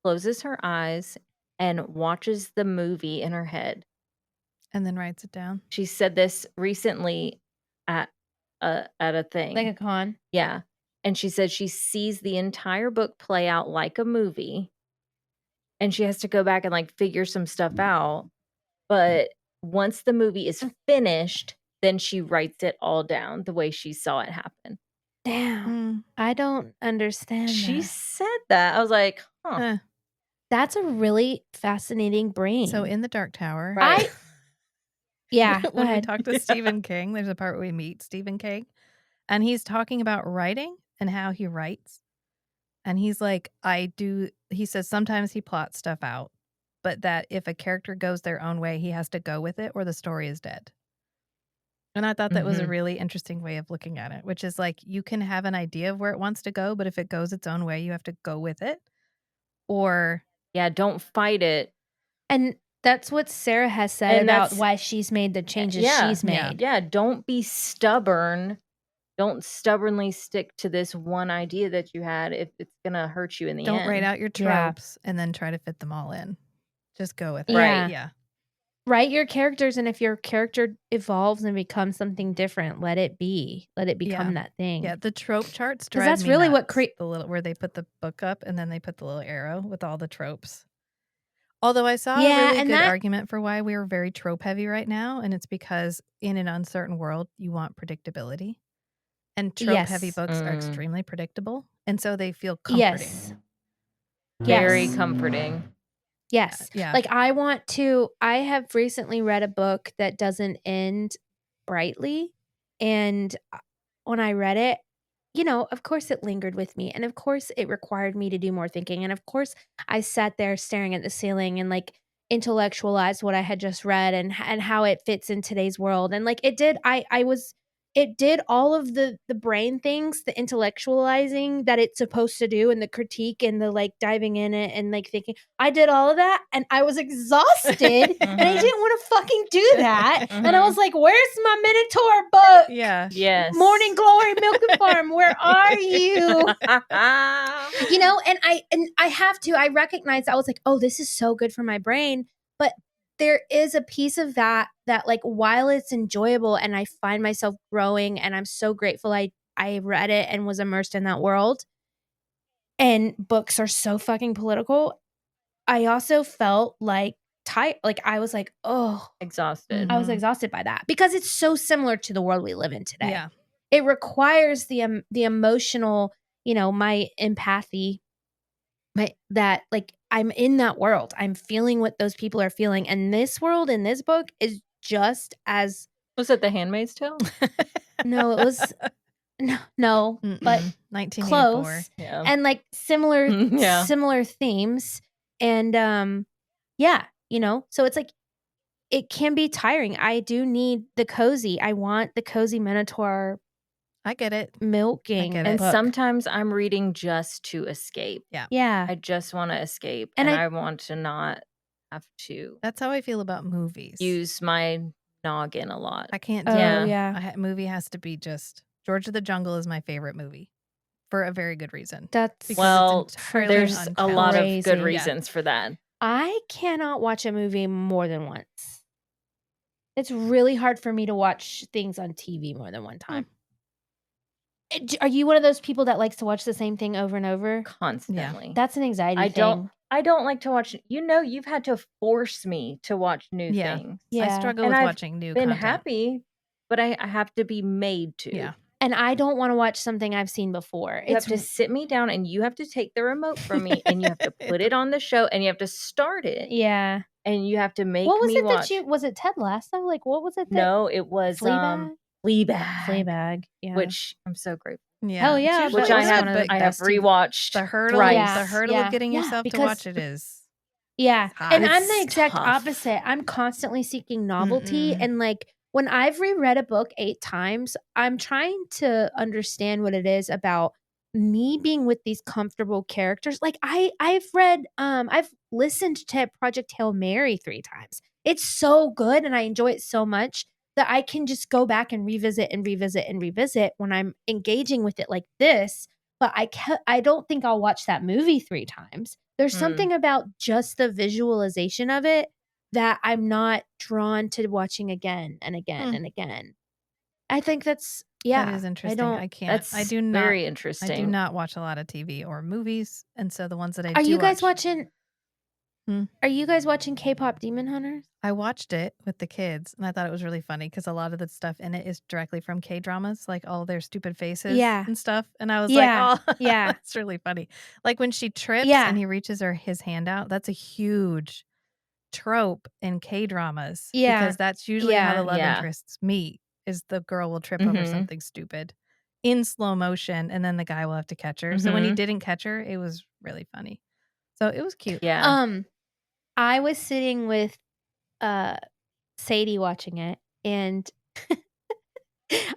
Speaker 3: closes her eyes and watches the movie in her head.
Speaker 1: And then writes it down.
Speaker 3: She said this recently at a thing.
Speaker 2: Like a con.
Speaker 3: Yeah. And she said she sees the entire book play out like a movie. And she has to go back and like figure some stuff out. But once the movie is finished, then she writes it all down the way she saw it happen.
Speaker 2: Damn. I don't understand
Speaker 3: She
Speaker 2: that.
Speaker 3: said that. I was like, huh.
Speaker 1: Eh.
Speaker 2: That's a really fascinating brain.
Speaker 1: So in the Dark Tower,
Speaker 3: Right.
Speaker 2: Yeah, go
Speaker 1: when we
Speaker 2: ahead.
Speaker 1: talk to Stephen King, there's a part where we meet Stephen King, and he's talking about writing and how he writes. And he's like, he says sometimes he plots stuff out, but that if a character goes their own way, he has to go with it or the story is dead. And I thought that was a
Speaker 3: Mhm.
Speaker 1: really interesting way of looking at it, which is like you can have an idea of where it wants to go, but if it goes its own way, you have to go with it. Or
Speaker 3: Yeah, don't fight it.
Speaker 2: And that's what Sarah has said
Speaker 3: And
Speaker 2: about
Speaker 3: that's-
Speaker 2: why she's made the changes
Speaker 3: yeah,
Speaker 2: she's made.
Speaker 3: Yeah, don't be stubborn. Don't stubbornly stick to this one idea that you had if it's gonna hurt you in the
Speaker 1: don't
Speaker 3: end.
Speaker 1: write out your
Speaker 2: Yeah.
Speaker 1: tropes and then try to fit them all in. Just go with it.
Speaker 2: Yeah.
Speaker 1: Yeah.
Speaker 2: Write your characters, and if your character evolves and becomes something different, let it be. Let it become that thing.
Speaker 1: Yeah, the trope charts
Speaker 2: 'Cause
Speaker 1: drive
Speaker 2: that's
Speaker 1: me
Speaker 2: really what
Speaker 1: nuts. The little where they put the book up and then they put the little arrow with all the tropes. Although I saw a
Speaker 2: Yeah,
Speaker 1: really
Speaker 2: and
Speaker 1: good
Speaker 2: that-
Speaker 1: argument for why we're very trope heavy right now, and it's because in an uncertain world, you want predictability. And trope heavy
Speaker 2: Yes.
Speaker 1: books are
Speaker 3: Mm.
Speaker 1: extremely predictable, and so they feel comforting.
Speaker 2: Yes.
Speaker 3: Very
Speaker 2: Yes.
Speaker 3: comforting.
Speaker 2: Yes.
Speaker 1: Yeah.
Speaker 2: Like I have recently read a book that doesn't end brightly. And when I read it, of course it lingered with me. And of course it required me to do more thinking. And of course I sat there staring at the ceiling and like intellectualized what I had just read and how it fits in today's world. And like it did, it did all of the brain things, the intellectualizing that it's supposed to do and the critique and the like diving in it and like thinking. I did all of that and I was exhausted and I didn't want to fucking do that. And I was like, where's my Minotaur book?
Speaker 1: Yeah.
Speaker 3: Yes.
Speaker 2: Morning Glory Milk and Farm, where are you? And I recognized, I was like, oh, this is so good for my brain. But there is a piece of that like while it's enjoyable and I find myself growing and I'm so grateful I read it and was immersed in that world. And books are so fucking political. I also felt like tired. Like I was like, oh,
Speaker 3: Exhausted.
Speaker 2: I was exhausted by that because it's so similar to the world we live in today.
Speaker 1: Yeah.
Speaker 2: It requires the emotional, my empathy, that like I'm in that world. I'm feeling what those people are feeling. And this world in this book is just as
Speaker 3: Was it The Handmaid's Tale?
Speaker 2: no, it was no, but
Speaker 1: 1984.
Speaker 2: close.
Speaker 3: Yeah.
Speaker 2: And like similar
Speaker 3: Yeah.
Speaker 2: similar themes. And so it's like it can be tiring. I do need the cozy. I want the cozy Minotaur
Speaker 1: I get it.
Speaker 2: milking.
Speaker 1: get it.
Speaker 3: And
Speaker 2: book.
Speaker 3: sometimes I'm reading just to escape.
Speaker 2: Yeah.
Speaker 3: I just want to escape.
Speaker 2: And
Speaker 3: And I want to not have to
Speaker 1: That's how I feel about movies.
Speaker 3: use my noggin a lot.
Speaker 1: I can't do
Speaker 2: Oh,
Speaker 1: it.
Speaker 2: yeah.
Speaker 1: A movie has to be just George of the Jungle is my favorite movie for a very good reason.
Speaker 2: That's
Speaker 1: Because
Speaker 3: Well,
Speaker 1: it's entirely
Speaker 3: there's a lot of good
Speaker 2: Crazy.
Speaker 3: reasons for that.
Speaker 2: I cannot watch a movie more than once. It's really hard for me to watch things on TV more than one time. Are you one of those people that likes to watch the same thing over and over?
Speaker 3: Constantly.
Speaker 2: That's an anxiety thing.
Speaker 3: I don't like to watch. You've had to force me to watch new things.
Speaker 2: Yeah.
Speaker 1: I struggle
Speaker 3: And
Speaker 1: with
Speaker 3: I've
Speaker 1: watching new
Speaker 3: Been
Speaker 1: content.
Speaker 3: happy, but I have to be made to.
Speaker 1: Yeah.
Speaker 2: And I don't want to watch something I've seen before.
Speaker 3: You have to sit me down and you have to take the remote from me and you have to put it on the show and you have to start it.
Speaker 2: Yeah.
Speaker 3: And you have to make
Speaker 2: What was
Speaker 3: me
Speaker 2: it
Speaker 3: watch.
Speaker 2: that was it Ted Lasso? Like what was it that
Speaker 3: No, it was
Speaker 2: Fleabag?
Speaker 3: Fleabag.
Speaker 2: Fleabag. Yeah.
Speaker 3: Which I'm so grateful.
Speaker 1: Yeah.
Speaker 2: Hell yeah,
Speaker 1: It's usually
Speaker 3: Which
Speaker 2: but
Speaker 3: I
Speaker 2: it's
Speaker 1: good,
Speaker 3: have
Speaker 2: one of the
Speaker 1: but
Speaker 3: I have
Speaker 2: best TV
Speaker 3: rewatched
Speaker 1: the hurdle
Speaker 3: thrice.
Speaker 1: the hurdle
Speaker 2: Yeah.
Speaker 1: of getting
Speaker 2: Yeah,
Speaker 1: yourself to
Speaker 2: because-
Speaker 1: watch it is
Speaker 2: Yeah.
Speaker 1: hot.
Speaker 2: And I'm the
Speaker 3: It's
Speaker 2: exact
Speaker 3: tough.
Speaker 2: opposite. I'm constantly seeking novelty.
Speaker 1: Mm-mm.
Speaker 2: And like when I've reread a book 8 times, I'm trying to understand what it is about me being with these comfortable characters. Like I've listened to Project Hail Mary 3 times. It's so good and I enjoy it so much that I can just go back and revisit and revisit and revisit when I'm engaging with it like this. But I don't think I'll watch that movie 3 times. There's something about just the visualization of it that I'm not drawn to watching again and again and again. I think that's
Speaker 1: That is interesting. I can't.
Speaker 3: That's
Speaker 1: I do not.
Speaker 3: very
Speaker 1: I
Speaker 3: interesting.
Speaker 1: do not watch a lot of TV or movies, and so the ones that I
Speaker 2: Are
Speaker 1: do
Speaker 2: you guys
Speaker 1: watch,
Speaker 2: watching? Are you guys watching K-pop Demon Hunters?
Speaker 1: I watched it with the kids, and I thought it was really funny because a lot of the stuff in it is directly from K-dramas, like all their stupid faces
Speaker 2: Yeah.
Speaker 1: and stuff, and I was
Speaker 2: Yeah,
Speaker 1: like, "Oh,
Speaker 2: yeah.
Speaker 1: that's really funny." Like, when she trips
Speaker 2: Yeah.
Speaker 1: and he reaches his hand out, that's a huge trope in K-dramas
Speaker 2: Yeah,
Speaker 1: because that's usually how the
Speaker 2: yeah.
Speaker 1: love
Speaker 3: Yeah.
Speaker 1: interests meet, is the girl will trip over
Speaker 3: Mhm.
Speaker 1: something stupid in slow motion, and then the guy will have to catch her. So when he
Speaker 3: Mhm.
Speaker 1: didn't catch her, it was really funny. So it was cute.
Speaker 3: Yeah.
Speaker 2: I was sitting with Sadie watching it, and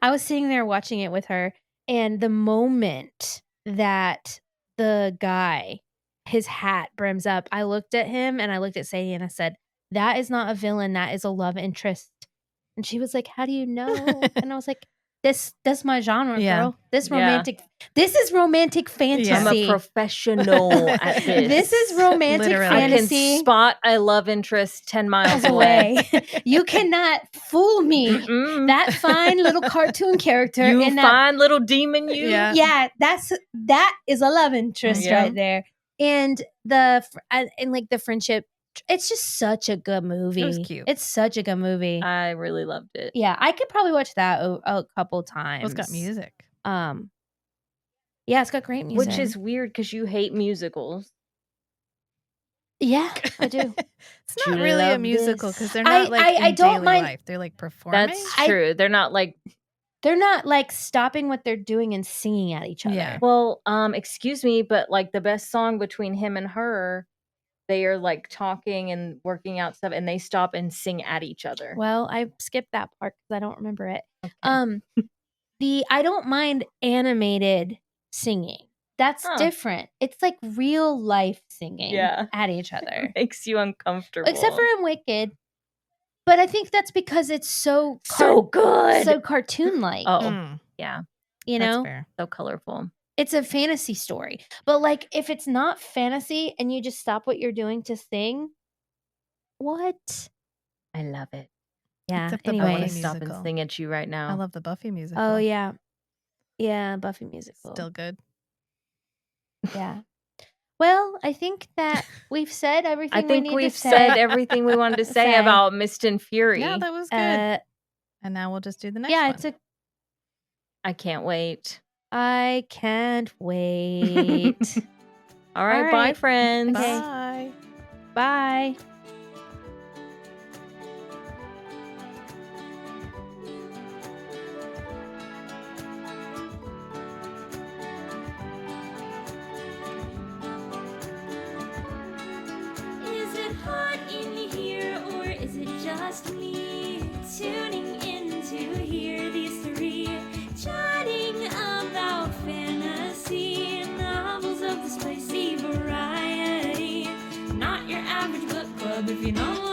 Speaker 2: I was sitting there watching it with her, and the moment that the guy, his hat brims up, I looked at him and I looked at Sadie and I said, "That is not a villain, that is a love interest." And she was like, "How do you know?" And I was like, that's my genre,
Speaker 1: Yeah.
Speaker 2: girl. This is
Speaker 3: Yeah.
Speaker 2: romantic fantasy.
Speaker 3: I'm a professional at this.
Speaker 2: This is romantic
Speaker 1: Literally.
Speaker 3: I can
Speaker 2: fantasy
Speaker 3: spot a love interest 10 miles
Speaker 2: away.
Speaker 3: away.
Speaker 2: You cannot fool me.
Speaker 3: Mm-mm.
Speaker 2: That fine little cartoon character
Speaker 3: You
Speaker 2: in that,
Speaker 3: fine little demon, you.
Speaker 1: Yeah.
Speaker 2: yeah, that is a love interest
Speaker 3: Yeah.
Speaker 2: right there. And and like the friendship, it's just such a good movie.
Speaker 1: cute.
Speaker 2: It's such a good movie.
Speaker 3: I really loved it.
Speaker 2: Yeah, I could probably watch that a couple times.
Speaker 1: Well, it's got music.
Speaker 2: Yeah, it's got great music.
Speaker 3: Which is weird because you hate musicals.
Speaker 2: yeah, I do.
Speaker 1: It's
Speaker 3: Do
Speaker 1: not
Speaker 3: you
Speaker 1: really a
Speaker 3: love
Speaker 1: musical
Speaker 3: this?
Speaker 1: because they're not like
Speaker 2: I
Speaker 1: in
Speaker 2: don't
Speaker 1: daily
Speaker 2: mind-
Speaker 1: life. They're like performing.
Speaker 3: That's true. They're not like,
Speaker 2: They're not like stopping what they're doing and singing at each other.
Speaker 1: Yeah.
Speaker 3: well, excuse me, but like the best song between him and her, they are like talking and working out stuff and they stop and sing at each other.
Speaker 2: Well, I skipped that part because I don't remember it.
Speaker 3: Okay.
Speaker 2: I don't mind animated singing. That's
Speaker 3: Huh.
Speaker 2: different. It's like real life singing
Speaker 3: Yeah.
Speaker 2: at each other.
Speaker 3: Makes you uncomfortable.
Speaker 2: Except for in Wicked. But I think that's because it's so
Speaker 3: good.
Speaker 2: so cartoon like.
Speaker 3: Oh,
Speaker 1: Mm,
Speaker 3: yeah.
Speaker 2: You
Speaker 1: that's
Speaker 2: know?
Speaker 1: fair.
Speaker 3: So colorful.
Speaker 2: It's a fantasy story. But like if it's not fantasy and you just stop what you're doing to sing, what?
Speaker 3: I love it.
Speaker 2: Yeah.
Speaker 1: Except the
Speaker 3: I want to
Speaker 2: Anyways.
Speaker 3: stop and
Speaker 1: musical.
Speaker 3: sing at you right
Speaker 1: I
Speaker 3: now.
Speaker 1: love the Buffy musical.
Speaker 2: Oh yeah. Yeah, Buffy musical.
Speaker 1: Still good.
Speaker 2: Yeah. Well, I think that we've said everything
Speaker 3: I think
Speaker 2: we need
Speaker 3: we've
Speaker 2: to say.
Speaker 3: said everything we wanted to say
Speaker 2: Say.
Speaker 3: about Mist and Fury.
Speaker 1: Yeah, that was good.
Speaker 2: Uh,
Speaker 1: And now we'll just do the next
Speaker 2: yeah,
Speaker 1: one.
Speaker 3: I can't wait.
Speaker 2: I can't wait.
Speaker 3: All right,
Speaker 2: All
Speaker 3: bye,
Speaker 2: right.
Speaker 3: friends.
Speaker 2: Okay.
Speaker 1: Bye.
Speaker 2: Bye.
Speaker 4: Is it hot in here or is it just me? Tuning in to hear these three chatting about fantasy novels of the spicy variety. Not your average book club if you know